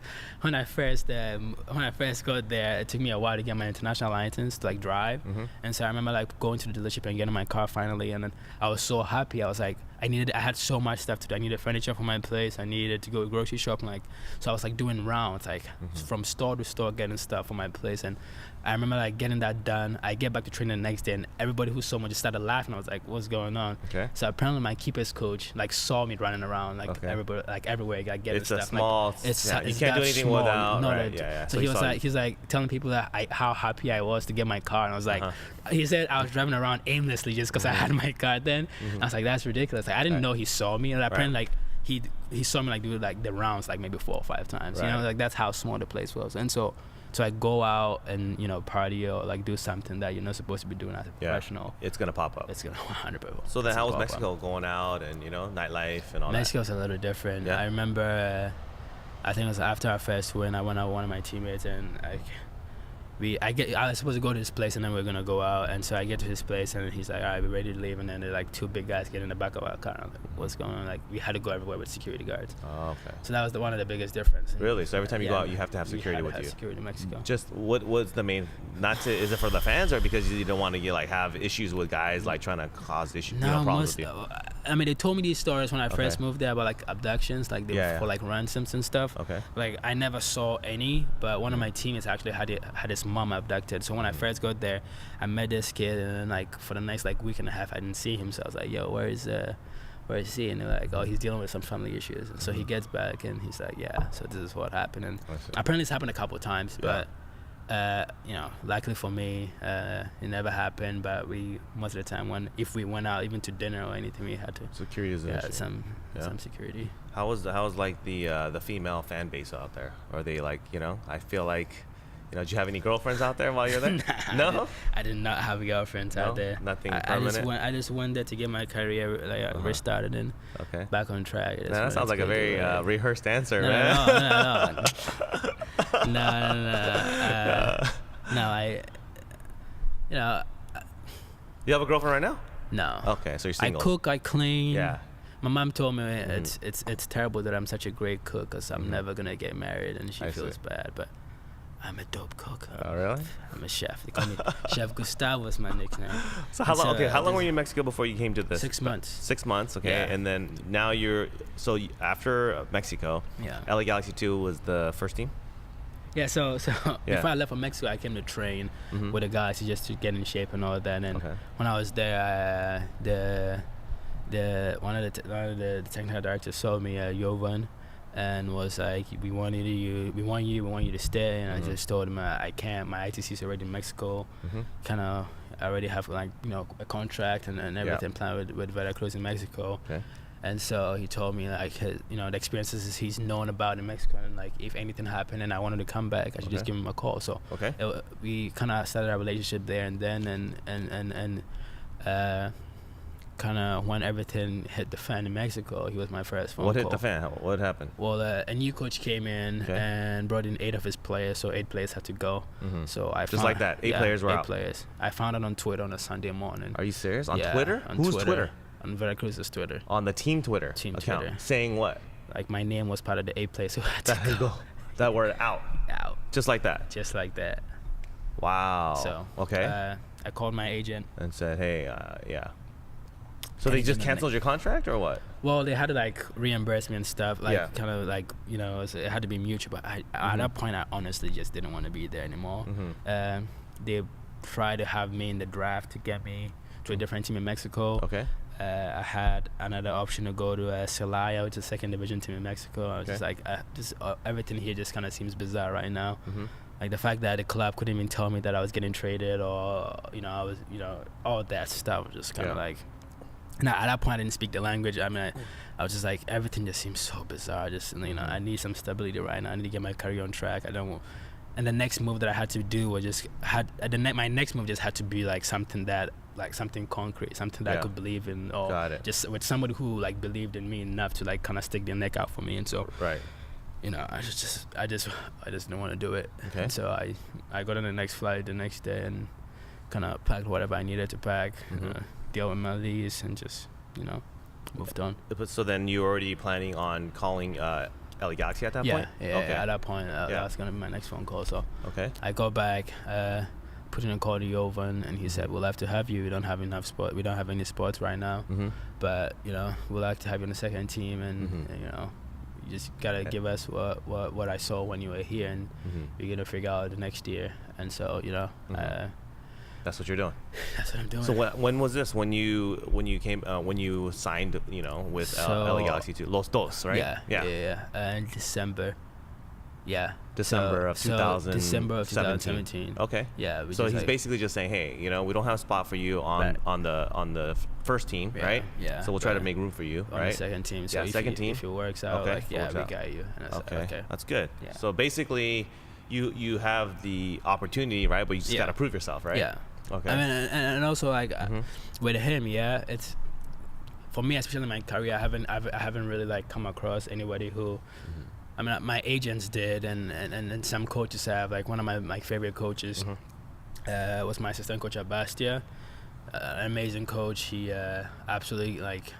got there, it took me a while to get my international license to like drive, and so I remember like going to the dealership and getting my car finally, and then I was so happy. I was like, I had so much stuff to do. I needed furniture for my place. I needed to go grocery shopping, like, so I was like doing rounds, like from store to store getting stuff for my place. And I remember like getting that done. I get back to training the next day, and everybody who saw me just started laughing. I was like, what's going on? So apparently my keeper's coach like saw me running around like everybody, like everywhere, like getting it's stuff. A small, like, it's you can't do anything small, without. No, Right. So he was like telling people that how happy I was to get my car, and I was like, he said I was driving around aimlessly just because I had my car then. I was like, that's ridiculous. Like, I didn't know he saw me, and apparently like he saw me like do like the rounds like maybe 4 or 5 times. You know, like that's how small the place was. And so I go out and, you know, party or like do something that you're not supposed to be doing as a professional. It's gonna pop up. It's gonna 100%. So then, how was Mexico going out and, you know, nightlife and all that? Mexico's a little different. I remember, I think it was after our first win, I went out with one of my teammates, and I was supposed to go to this place, and then we are gonna go out, and so I get to his place, and he's like, all right, we're ready to leave, and then they're like 2 big guys get in the back of our car, and I'm like, what's going on? Like, we had to go everywhere with security guards. Oh, okay. So that was one of the biggest differences. Really? So every time you go out, you have to have security with you? Security in Mexico. Just what was the main? Is it for the fans, or because you don't want to like have issues with guys like trying to cause issues? No, problems with you? I mean, they told me these stories when I first moved there about like abductions, like for like ransoms and stuff. Like I never saw any, but one of my teammates actually had his mom abducted. So when I first got there, I met this kid, and then like for the next like week and a half, I didn't see him. So I was like, yo, where is he? And they're like, oh, he's dealing with some family issues. And so he gets back, and he's like, yeah, so this is what happened. And apparently it's happened a couple of times, but you know, luckily for me, it never happened. But most of the time, if we went out even to dinner or anything, we had to security is an issue. Some security. How was like the female fan base out there? Are they like, you know? I feel like, you know, did you have any girlfriends out there while you're there? No, I did not have girlfriends out there. Nothing permanent. I just went there to get my career like restarted and back on track. That sounds like a very rehearsed answer, man. No. You know. You have a girlfriend right now? No. Okay, so you're single. I cook, I clean. Yeah. My mom told me it's terrible that I'm such a great cook because I'm never gonna get married, and she feels bad, but I'm a dope cook. Oh, really? I'm a chef. They call me Chef Gustavo is my nickname. So how long were you in Mexico before you came to this? 6 months. 6 months, okay. Yeah. And then now after Mexico, LA Galaxy 2 was the first team? Yeah, so before I left for Mexico, I came to train with the guys just to get in shape and all that. And when I was there, one of the technical directors saw me, Jovan, and was like, we want you to stay. And I just told him I can't. My ITC is already in Mexico. Kind of already have like, you know, a contract and everything planned with Veracruz in Mexico. And so he told me like, you know, the experiences he's known about in Mexico, and like if anything happened and I wanted to come back, I should just give him a call. So we kind of started our relationship there and then, and kind of when everything hit the fan in Mexico, he was my first phone call. What hit the fan? What happened? Well, a new coach came in and brought in 8 of his players, so 8 players had to go. So I just like that, 8 players were out. 8 players. I found it on Twitter on a Sunday morning. Are you serious? On Twitter? Who's Twitter? On Veracruz's Twitter. On the team Twitter account. Twitter. Saying what? Like my name was part of the 8 players who had to go. That word out. Just like that. Just like that. Wow. So I called my agent and said, hey, So they just canceled your contract or what? Well, they had to like reimburse me and stuff, like kind of like, you know, it had to be mutual. But at that point, I honestly just didn't want to be there anymore. They tried to have me in the draft to get me to a different team in Mexico. I had another option to go to Celaya, which is a 2nd division team in Mexico. I was just like, everything here just kind of seems bizarre right now. Like the fact that the club couldn't even tell me that I was getting traded, or you know, I was, you know, all that stuff was just kind of like. Now at that point I didn't speak the language. I mean, I was just like, everything just seems so bizarre. Just, you know, I need some stability right now. I need to get my career on track. I don't, And the next move that I had to do was just my next move just had to be like something concrete, something that I could believe in, or just with somebody who like believed in me enough to like kind of stick their neck out for me. And so, you know, I just didn't want to do it. Okay. And so I got on the next flight the next day and kind of packed whatever I needed to pack, deal with my lease, and just, you know, moved on. So then you were already planning on calling LA Galaxy at that point? Yeah, okay. At that point, that was going to be my next phone call. So I got back, put in a call to Jovan, and he said, we'll have to have you. We don't have enough sport. We don't have any spots right now. But, you know, we'll have to have you on the second team, and you know, you just got to give us what I saw when you were here, and we're going to figure out the next year. And so, you know, that's what you're doing. That's what I'm doing. So when was this? When you came? When you signed? You know, with LA Galaxy to Los Dos, right? Yeah. December. Yeah. December of 2017. Okay. Yeah. So he's basically just saying, hey, you know, we don't have a spot for you on the first team, right? Yeah. So we'll try to make room for you, on right? the second team. So second team. If it works out, we got you. And I said, okay. That's good. Yeah. So basically, you have the opportunity, right? But you just got to prove yourself, right? Yeah. Okay. I mean, and also like with him, it's for me, especially in my career, I haven't really like come across anybody who, I mean, my agents did, and some coaches have. Like one of my favorite coaches was my assistant coach at Bastia, an amazing coach. He absolutely like,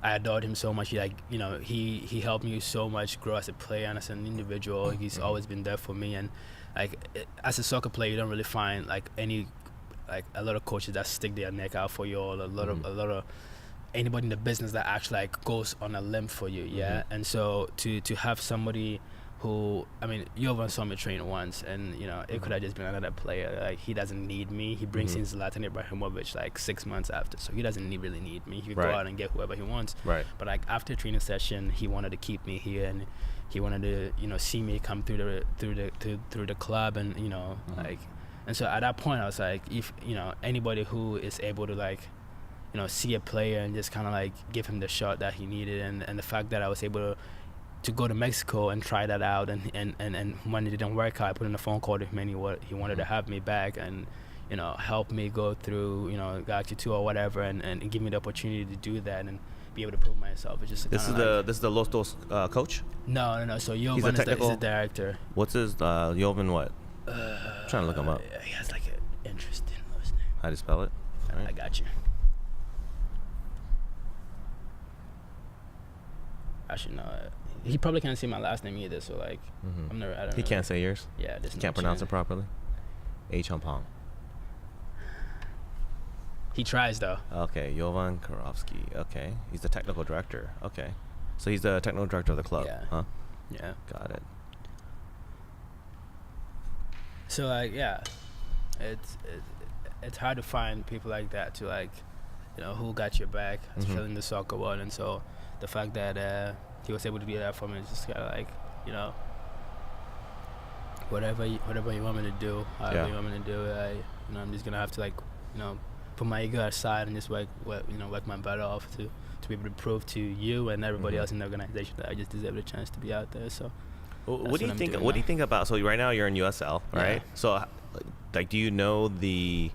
I adored him so much. He like, you know, he helped me so much grow as a player and as an individual. He's always been there for me, and like as a soccer player, you don't really find like a lot of coaches that stick their neck out for you, or a lot of anybody in the business that actually like goes on a limb for you. And so to have somebody who, I mean, Jovan saw me train once, and you know, it could have just been another player. Like, he doesn't need me. He brings in Zlatan Ibrahimovic like 6 months after, so he doesn't really need me. He could go out and get whoever he wants. But like after training session, he wanted to keep me here, and he wanted to, you know, see me come through the club, and you know, like. And so at that point, I was like, if, you know, anybody who is able to like, you know, see a player and just kind of like give him the shot that he needed, and the fact that I was able to go to Mexico and try that out, and when it didn't work out, I put in a phone call to him, and he wanted to have me back and, you know, help me go through, you know, Galaxy 2 or whatever, and give me the opportunity to do that and be able to prove myself. It's just this is the Los Dos coach? No. So Jovan is the director. What's his Jovan what? I'm trying to look him up. He has like an interesting last name. How do you spell it? I got you. Actually, no. He probably can't say my last name either. So like, I don't know. He can't say yours. Yeah, he can't pronounce it properly. Acheampong. He tries though. Okay, Jovan Karofsky. Okay, he's the technical director. Okay, so he's the technical director of the club. Yeah. Huh? Yeah. Got it. So like, yeah, it's hard to find people like that to like, you know, who got your back, especially in the soccer world. And so the fact that he was able to do that for me is just kind of like, you know, whatever you want me to do, however you want me to do it, you know, I'm just gonna have to like, you know, put my ego aside and just work my butt off to be able to prove to you and everybody else in the organization that I just deserve a chance to be out there. So. What do you think? What do you think about? So right now you're in USL, right? Yeah. So, like, do you know the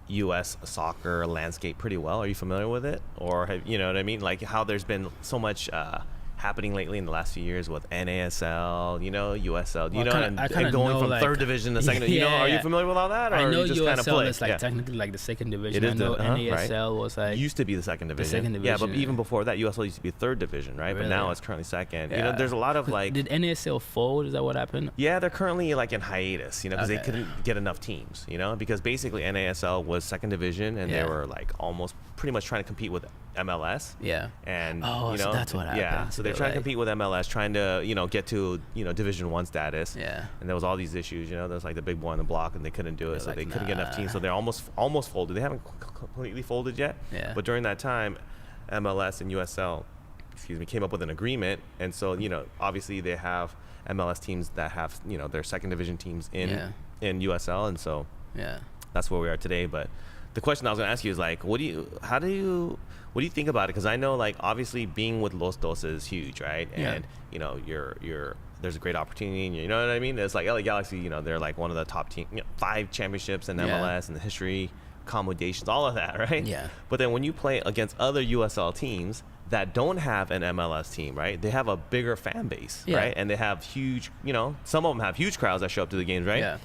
U.S. soccer landscape pretty well? Are you familiar with it, or have you know what I mean? Like how there's been so much happening lately in the last few years with NASL, you know, USL, you know, and going from like, third division to second. You know, are you familiar with all that? Or I know you just USL kind of play? is like technically like the second division. It is I know NASL was like used to be the second division. Yeah, but even before that, USL used to be third division, right? Really? But now it's currently second. Yeah. You know, there's a lot of like. Did NASL fold? Is that what happened? Yeah, they're currently like in hiatus, you know, because they couldn't get enough teams, you know, because basically NASL was second division and they were like almost pretty much trying to compete with MLS. Yeah. And you know, so that's what happened. Yeah. So they're trying to compete with MLS, trying to, you know, get to, you know, Division 1 status. Yeah. And there was all these issues, you know, there was like the big boy on the block and they couldn't do it, so they couldn't get enough teams. So they're almost folded. They haven't completely folded yet. Yeah. But during that time, MLS and USL, came up with an agreement. And so, you know, obviously they have MLS teams that have, you know, their second division teams in USL, and so that's where we are today. But the question I was gonna ask you is like, what do you think about it? Because I know, like, obviously being with Los Dos is huge, right? And you know, there's a great opportunity, and you know what I mean. It's like LA Galaxy, you know, they're like one of the top team, 5 championships in MLS and the history, accommodations, all of that, right? Yeah. But then when you play against other USL teams that don't have an MLS team, right? They have a bigger fan base, right? And they have huge, you know, some of them have huge crowds that show up to the games, right? Yeah.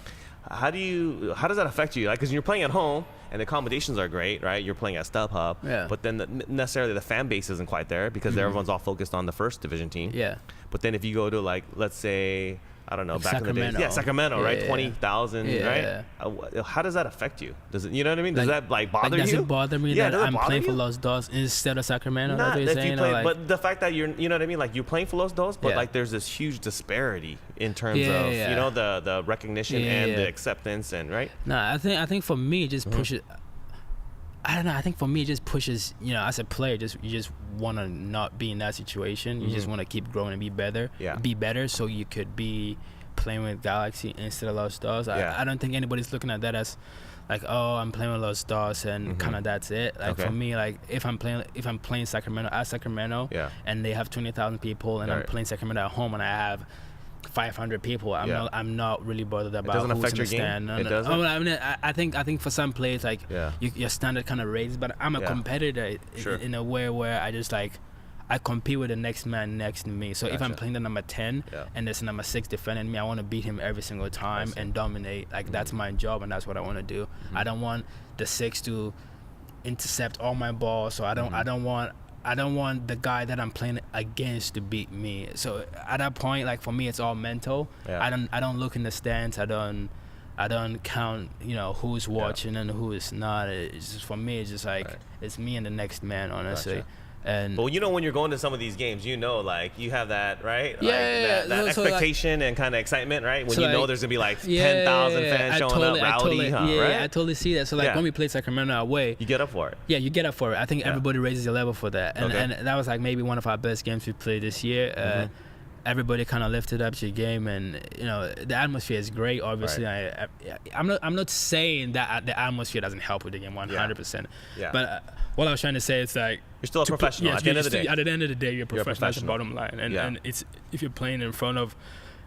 How does that affect you? Like, because you're playing at home and the accommodations are great, right? You're playing at StubHub, but then necessarily the fan base isn't quite there because everyone's all focused on the first division team. Yeah. But then if you go to, like, let's say, I don't know, like back Sacramento. in the days, Sacramento, right? 20,000, right? Yeah. How does that affect you? Does it, you know what I mean? Does that like bother does you? Does it bother me that I'm playing for Los Dos instead of Sacramento? Not that's what you're saying, but the fact that you're, you know what I mean? Like, you're playing for Los Dos, but like there's this huge disparity in terms of you know, the recognition and the acceptance, and right? No, I think for me it just pushes. I don't know. I think for me, it just pushes. You know, as a player, you just want to not be in that situation. You just want to keep growing and be better. Be better, so you could be playing with Galaxy instead of Los Dos. I don't think anybody's looking at that as like, oh, I'm playing with Los Dos and kind of that's it. Like for me, like if I'm playing Sacramento at Sacramento, and they have 20,000 people, and I'm playing Sacramento at home, and I have 500 people. I'm not really bothered about it doesn't who's affect in your the game. stand. It doesn't. I mean, I think for some players, like your standard kind of raises. But I'm a competitor in a way where I just like I compete with the next man next to me. So if I'm playing the number 10 and there's a number 6 defending me, I want to beat him every single time and dominate. Like that's my job, and that's what I want to do. I don't want the 6 to intercept all my balls. So I don't want the guy that I'm playing against to beat me. So at that point, like for me, it's all mental. I don't look in the stands. I don't count, you know, who's watching and who is not. It's just, for me, it's just like it's me and the next man, honestly. But you know, when you're going to some of these games, you know, like you have that, right? That so expectation and kind of excitement, right? When you know there's gonna be like 10,000 fans showing up, rowdy, right? I totally see that. So like when we played Sacramento away, you get up for it. Yeah, you get up for it. I think everybody raises the level for that, and that was like maybe one of our best games we played this year. Everybody kind of lifted up your game, and you know the atmosphere is great. Obviously, I'm not saying that the atmosphere doesn't help with the game 100%. But what I was trying to say is like you're still a professional. At the end of the day, at the end of the day, you're a professional. That's the bottom line. And it's if you're playing in front of,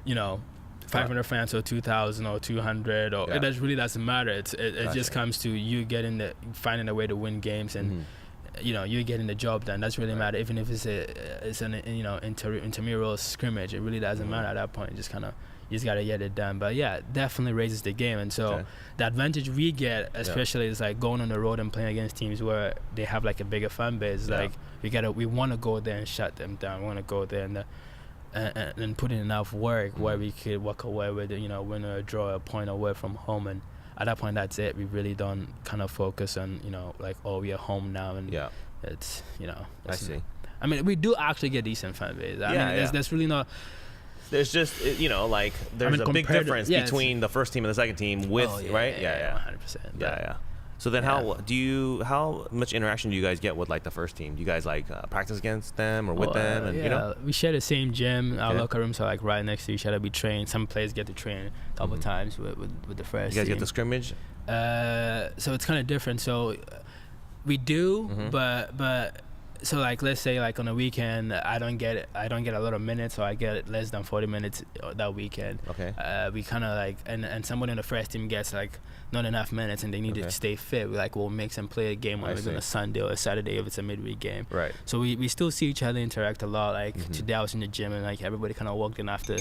you know, 500 fans or 2,000 or 200 or it really doesn't matter. It just comes to you finding a way to win games and. You know, you're getting the job done. That's really matter. Even if it's an you know intramural scrimmage, it really doesn't matter at that point. You just gotta get it done. But yeah, it definitely raises the game. And so the advantage we get, especially is like going on the road and playing against teams where they have like a bigger fan base. Like we want to go there and shut them down. We want to go there and put in enough work where we could walk away with win or draw a point away from home. And at that point, that's it. We really don't kind of focus on, like, oh, we are home now. And it's, I see. I mean, we do actually get decent fan base. I mean, there's really not. There's just, like, there's a big difference between the first team and the second team with, right? Yeah, 100%. Yeah. So then how much interaction do you guys get with, like, the first team? Do you guys, like, practice against them or with them? And, we share the same gym. Our locker rooms are, like, right next to each other. We train. Some players get to train a couple times with the first team. You guys get the scrimmage? So it's kind of different. So we do, but so, like, let's say, like, on a weekend, I don't get a lot of minutes, so I get less than 40 minutes that weekend. Okay. We kind of, like, and somebody on the first team gets, like, not enough minutes and they need to stay fit. We'll mix and play a game on a Sunday or a Saturday if it's a midweek game. Right. So we still see each other interact a lot. Like, today I was in the gym and, like, everybody kind of walked in after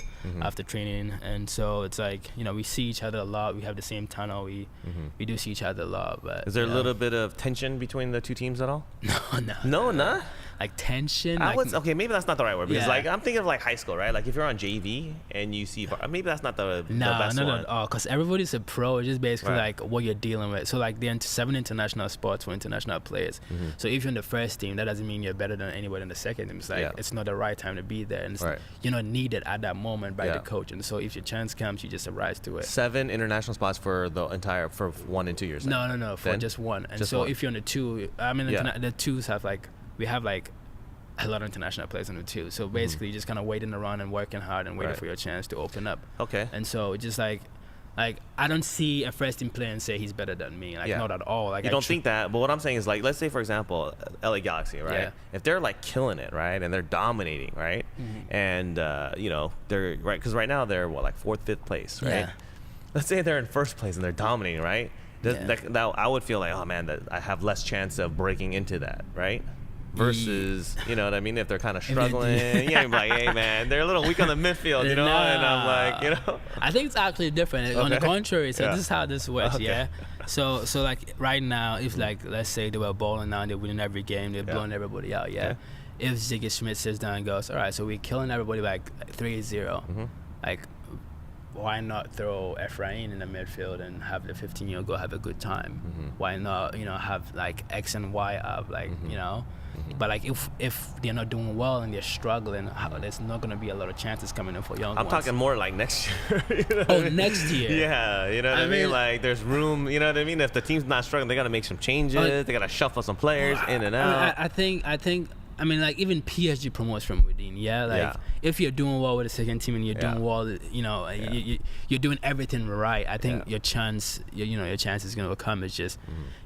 training. And so it's like, we see each other a lot. We have the same tunnel. We do see each other a lot. But is there a little bit of tension between the two teams at all? No, not? Like tension? Okay, maybe that's not the right word. Because, like, I'm thinking of, like, high school, right? Like, if you're on JV and you see, maybe that's not the best one. No, at all. Because everybody's a pro. It's just basically, like, what you're dealing with. So, like, the 7 international spots for international players. So if you're in the first team, that doesn't mean you're better than anybody in the second team. It's like, it's not the right time to be there. And you're not needed at that moment by the coach. And so if your chance comes, you just arise to it. 7 international spots for 1 and 2 years? No, for just one. And so if you're on the 2, I mean, the 2s have, like, we have, like, a lot of international players on the 2. So basically, you're just kind of waiting around and working hard and waiting for your chance to open up. Okay. And so just like Like, I don't see a first team player and say he's better than me. Like, not at all. Like, you don't think that, but what I'm saying is, like, let's say, for example, LA Galaxy, right? Yeah. If they're, like, killing it, right, and they're dominating, right, and, you know, they're, right, because right now they're, what, like, 4th, 5th place, right? Yeah. Let's say they're in 1st place and they're dominating, right? That I would feel like, oh, man, that I have less chance of breaking into that, right? Versus, you know what I mean? If they're kind of struggling, you're like, hey, man, they're a little weak on the midfield, you know? And I'm like, you know? I think it's actually different. On the contrary, so this is how this works, So like, right now, if, like, let's say they were balling now and they're winning every game, they're blowing everybody out, If Ziggy Schmidt sits down and goes, all right, so we're killing everybody like 3-0, like, why not throw Ephraim in the midfield and have the 15-year-old go have a good time? Why not, you know, have, like, X and Y up, like, you know? But like if they're not doing well and they're struggling, there's not going to be a lot of chances coming in for young ones. I'm talking more like next year. You know oh, next year. Yeah, you know what I mean? Like, there's room, you know what I mean? If the team's not struggling, they got to make some changes. They got to shuffle some players in and out. I mean, like, even PSG promotes from within, Like, if you're doing well with the second team and you're doing well, you know, you're doing everything right, I think your chance is going to come. It's just,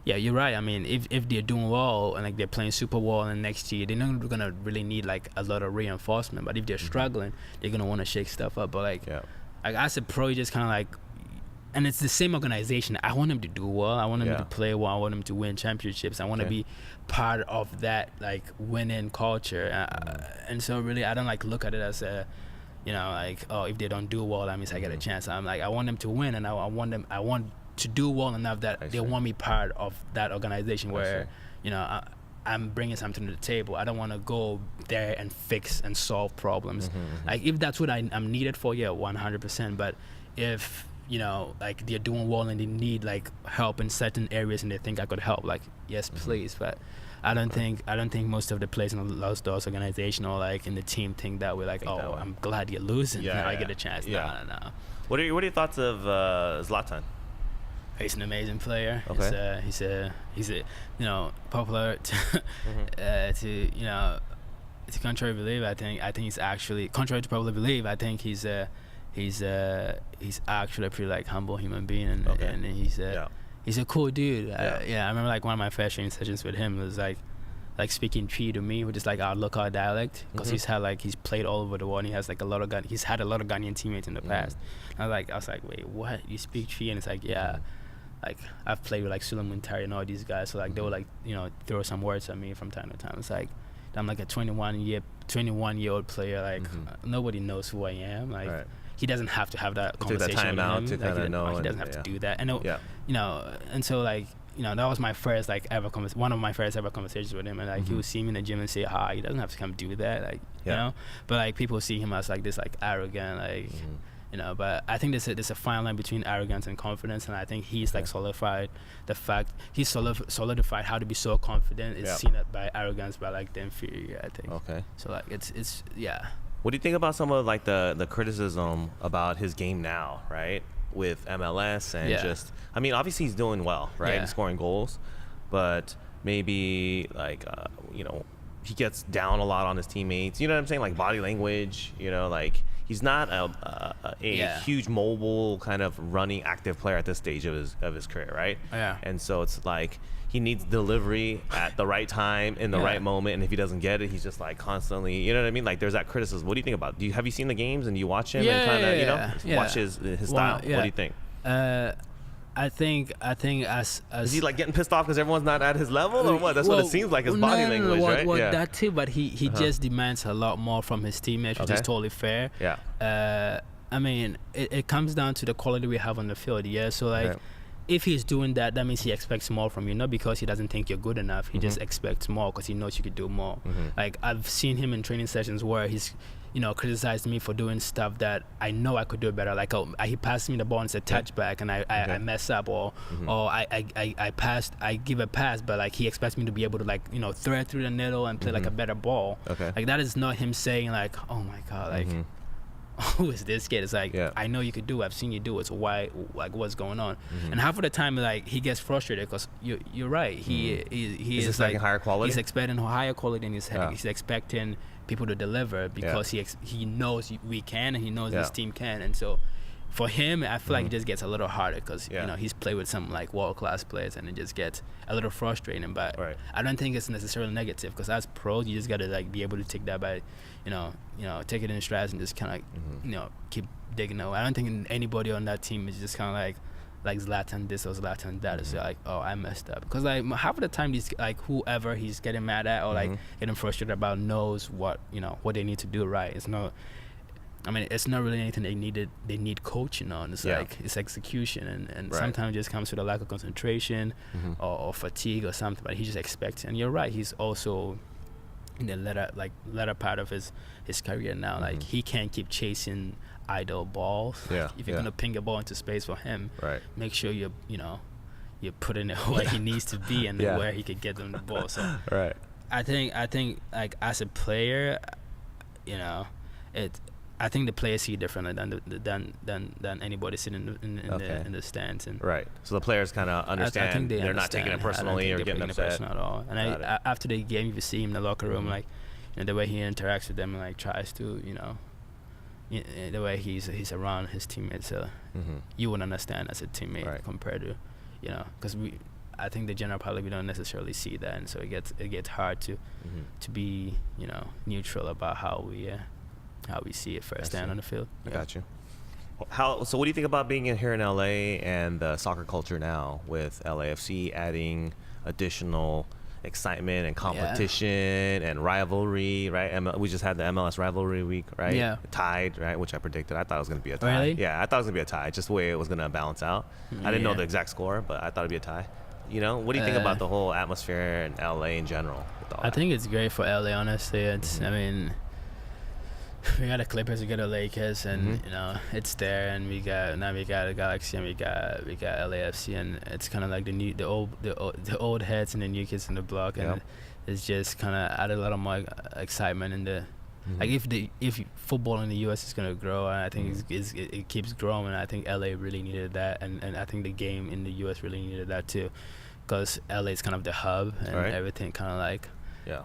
you're right. I mean, if they're doing well and, like, they're playing super well, and next year, they're not going to really need, like, a lot of reinforcement. But if they're struggling, they're going to want to shake stuff up. But, like as a pro, you just kind of, like, and it's the same organization. I want them to do well. I want them to play well. I want them to win championships. I want to be part of that, like, winning culture. And so really, I don't, like, look at it as a, you know, like, oh, if they don't do well, that means I get a chance. I'm like, I want them to win, and I want to do well enough that they want me part of that organization where, you know, I'm bringing something to the table. I don't want to go there and fix and solve problems. Like, if that's what I'm needed for, 100%. But if, you know, like, they're doing well and they need, like, help in certain areas and they think I could help, like, yes, please. But I don't think most of the players in the Los Dos organization or, like, in the team think that way. Like, oh, I'm glad you're losing. Now I get a chance. No. What are your thoughts of Zlatan? He's an amazing player. Okay. He's a you know, popular to you know, to contrary believe. I think he's actually, contrary to popular belief, I think he's actually a pretty, like, humble human being, and he's a cool dude. I remember, like, one of my first training sessions with him was like speaking Tree to me, which is, like, our local dialect, because he's played all over the world and he has, like, he's had a lot of Ghanian teammates in the past. And I was like, wait, what? You speak Tree? And it's like, like, I've played with, like, Suleiman Terry and all these guys, so, like, they would, like, you know, throw some words at me from time to time. It's like, I'm like a 21-year-old player, like, nobody knows who I am, like. He doesn't have to have that conversation with him. To kind of know. He doesn't have to do that. And you know, and so, like, you know, that was my first, like, one of my first ever conversations with him. And, like, he would see me in the gym and say hi. He doesn't have to come do that, like, you know. But, like, people see him as, like, this, like, arrogant, like, you know. But I think there's a fine line between arrogance and confidence, and I think he's, like, solidified how to be so confident is seen by arrogance by, like, the inferior, I think. Okay. So, like, it's What do you think about some of, like, the criticism about his game now, right? With MLS and just, I mean, obviously he's doing well, right? He's scoring goals, but maybe, like, you know, he gets down a lot on his teammates. You know what I'm saying? Like, body language, you know, like, he's not a huge mobile kind of running active player at this stage of his career, right? And so it's like, he needs delivery at the right time in the right moment, and if he doesn't get it, he's just, like, constantly, you know what I mean? Like, there's that criticism. What do you think about it? Have you seen the games and you watch him and kind of, you know, watch his style? What do you think? I think as is he, like, getting pissed off because everyone's not at his level, or what? That's what it seems like, his body language, right? Well, that too, but he just demands a lot more from his teammates, which is totally fair. I mean, it comes down to the quality we have on the field, so, like, if he's doing that, that means he expects more from you, not because he doesn't think you're good enough. He just expects more because he knows you could do more. Like, I've seen him in training sessions where he's, you know, criticized me for doing stuff that I know I could do better. Like, he passed me the ball and it's a touchback, and I mess up, or I give a pass, but, like, he expects me to be able to, like, you know, thread through the middle and play like a better ball. Like, that is not him saying, like, oh my God, like, who is this kid? It's like, I know you could do it. I've seen you do it. So why, like, what's going on? And half of the time, like, he gets frustrated because you're right. He is, like, higher quality. He's expecting higher quality, and he's expecting people to deliver because he knows we can, and he knows his team can. And so for him, I feel like it just gets a little harder because you know he's played with some like world-class players, and it just gets a little frustrating. But I don't think it's necessarily negative because as pros, you just gotta like be able to take that by, take it in strides and just kind of keep digging out. I don't think anybody on that team is just kind of like Zlatan this or Zlatan that. It's like, oh, I messed up, because like half of the time these like whoever he's getting mad at or like getting frustrated about knows what what they need to do right. It's not really anything they need coaching on. It's like it's execution, and sometimes it just comes with a lack of concentration or fatigue or something. But he just expects, and you're right, he's also in the latter part of his career now. Like he can't keep chasing idle balls. If you're gonna ping a ball into space for him, make sure you're putting it where he needs to be and where he could get them the ball. So I think like as a player, I think the players see it differently than anybody sitting in the stands. And so the players kind of understand. I think they're not taking it personally or getting upset at all. And after the game, you see him in the locker room, like the way he interacts with them and like tries to the way he's around his teammates. You would understand as a teammate compared to because I think the general public, we don't necessarily see that, and so it gets hard to be neutral about how we see it firsthand on the field. I got you. So what do you think about being here in LA and the soccer culture now, with LAFC adding additional excitement and competition and rivalry, right? We just had the MLS rivalry week, right? Yeah. Tied, right? Which I predicted. I thought it was going to be a tie. Really? Yeah, I thought it was going to be a tie, just the way it was going to balance out. I didn't know the exact score, but I thought it'd be a tie. What do you think about the whole atmosphere in LA in general? I think it's great for LA, honestly. It's, we got the Clippers, we got the Lakers, and it's there, and we got the Galaxy, and we got LAFC, and it's kind of like the old heads and the new kids in the block, and it's just kind of added a lot of more excitement in the like if football in the US is gonna grow, and I think it keeps growing. I think LA really needed that, and I think the game in the US really needed that too, because LA is kind of the hub, and everything kind of like.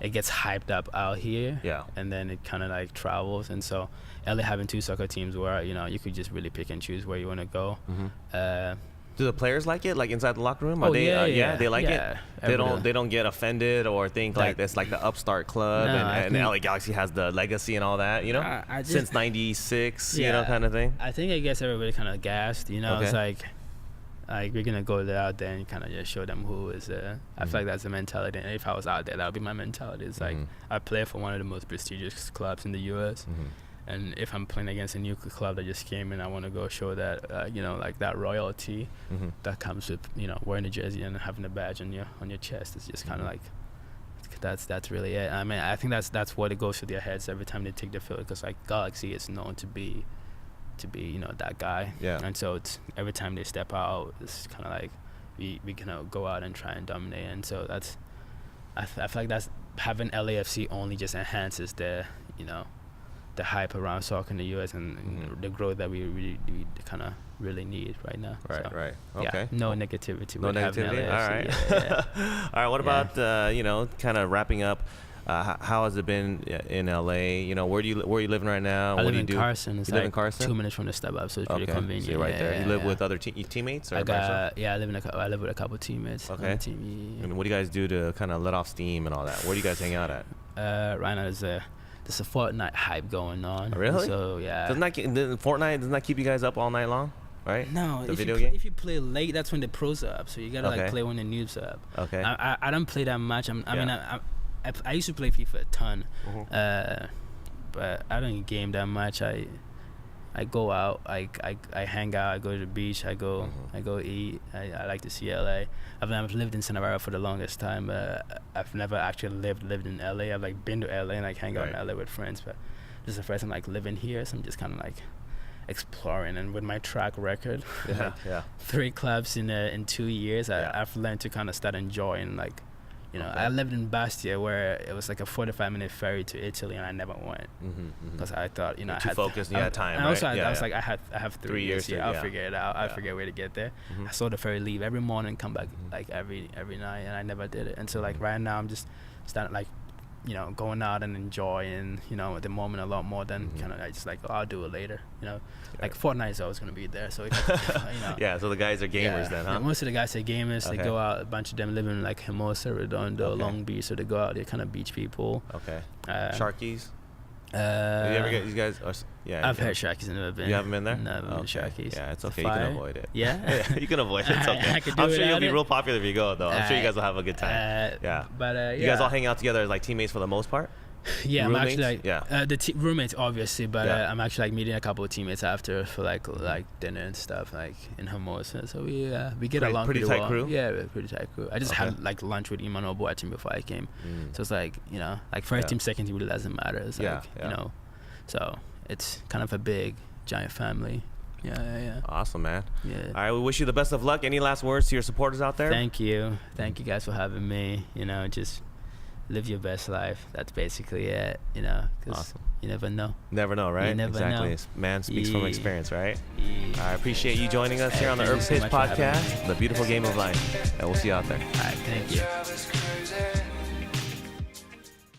It gets hyped up out here, and then it kind of like travels. And so LA having two soccer teams where you could just really pick and choose where you want to go. Do the players like it, like inside the locker room? Are they like it? They don't get offended or think like it's like the upstart club, and LA Galaxy has the legacy and all that, since '96, kind of thing. I think it gets everybody kind of gassed, It's like we're gonna go out there and kind of just show them who is there. I feel like that's the mentality, and if I was out there, that would be my mentality. It's like I play for one of the most prestigious clubs in the US, and if I'm playing against a new club that just came in, I want to go show that like that royalty that comes with wearing the jersey and having the badge on your chest. It's just kind of like that's really it. I mean, I think that's what it goes through their heads every time they take the field, because like Galaxy is known to be that guy, and so it's every time they step out, it's kind of like we can go out and try and dominate. And so that's I feel like that's having LAFC only just enhances the hype around soccer in the US and the growth that we kind of really need right now. Right. Okay. No negativity. No negativity. All right. All right. What about kind of wrapping up? How has it been in LA? Where are you living right now? I live in Carson. You live in Carson? 2 minutes from the suburb, so it's pretty convenient. So you're right there. You live with other teammates? Or I live with a couple teammates. Okay. And what do you guys do to kind of let off steam and all that? Where do you guys hang out at? Right now there's a Fortnite hype going on. Oh, really? So Fortnite doesn't that keep you guys up all night long? Right? No, game? If you play late, that's when the pros are up. So you gotta play when the noobs are up. Okay. I don't play that much. I used to play FIFA a ton, but I don't game that much. I go out, I hang out, I go to the beach, I go eat. I like to see LA. I've lived in Santa Barbara for the longest time, but I've never actually lived in LA. I've like been to LA and like hang out in LA with friends, but this is the first time like living here, so I'm just kind of like exploring. And with my track record, 3 clubs in 2 years, I've learned to kind of start enjoying like. I lived in Bastia, where it was like a 45-minute ferry to Italy, and I never went because I thought, I had focused. You had time. And also, I was like, I have 3 years here. I'll figure it out. I'll figure a way to get there. I saw the ferry leave every morning, come back like every night, and I never did it. And so like right now, I'm just starting like you know, going out and enjoying, you know, the moment a lot more than kind of I just like, oh, I'll do it later, you know. Like Fortnite is always going to be there, so you know. Yeah, so the guys are gamers then, huh? Yeah, most of the guys are gamers. They go out, a bunch of them live in like Hermosa, Redondo, Long Beach, so they go out, they're kind of beach people. Okay. Sharkies? Have you ever get these guys? I've had Sharkies, never been. You haven't been there? Never been Sharkies. Yeah, it's okay. You can avoid it. Yeah? You can avoid it. It's okay. I'm sure you'll be real popular if you go, though. I'm sure you guys will have a good time. Yeah. But you guys all hang out together as like teammates for the most part? Yeah, roommates? I'm actually like the roommates obviously, but I'm actually like meeting a couple of teammates after for like dinner and stuff like in Hermosa. So we get along pretty tight well. crew. Yeah, we're pretty tight crew. I just had like lunch with Emmanuel Boateng before I came, so it's like, you know, like first team, second team really doesn't matter. It's like you know, so it's kind of a big giant family. Yeah. Awesome, man. Yeah. All right, we wish you the best of luck. Any last words to your supporters out there? Thank you guys for having me. You know, just live your best life. That's basically it, you know, because you never know. Never know, right? You never know. Man speaks from experience, right? Yeah. I appreciate you joining us here on the Urban Pitch Podcast, the beautiful game of life. And we'll see you out there. All right, thank you.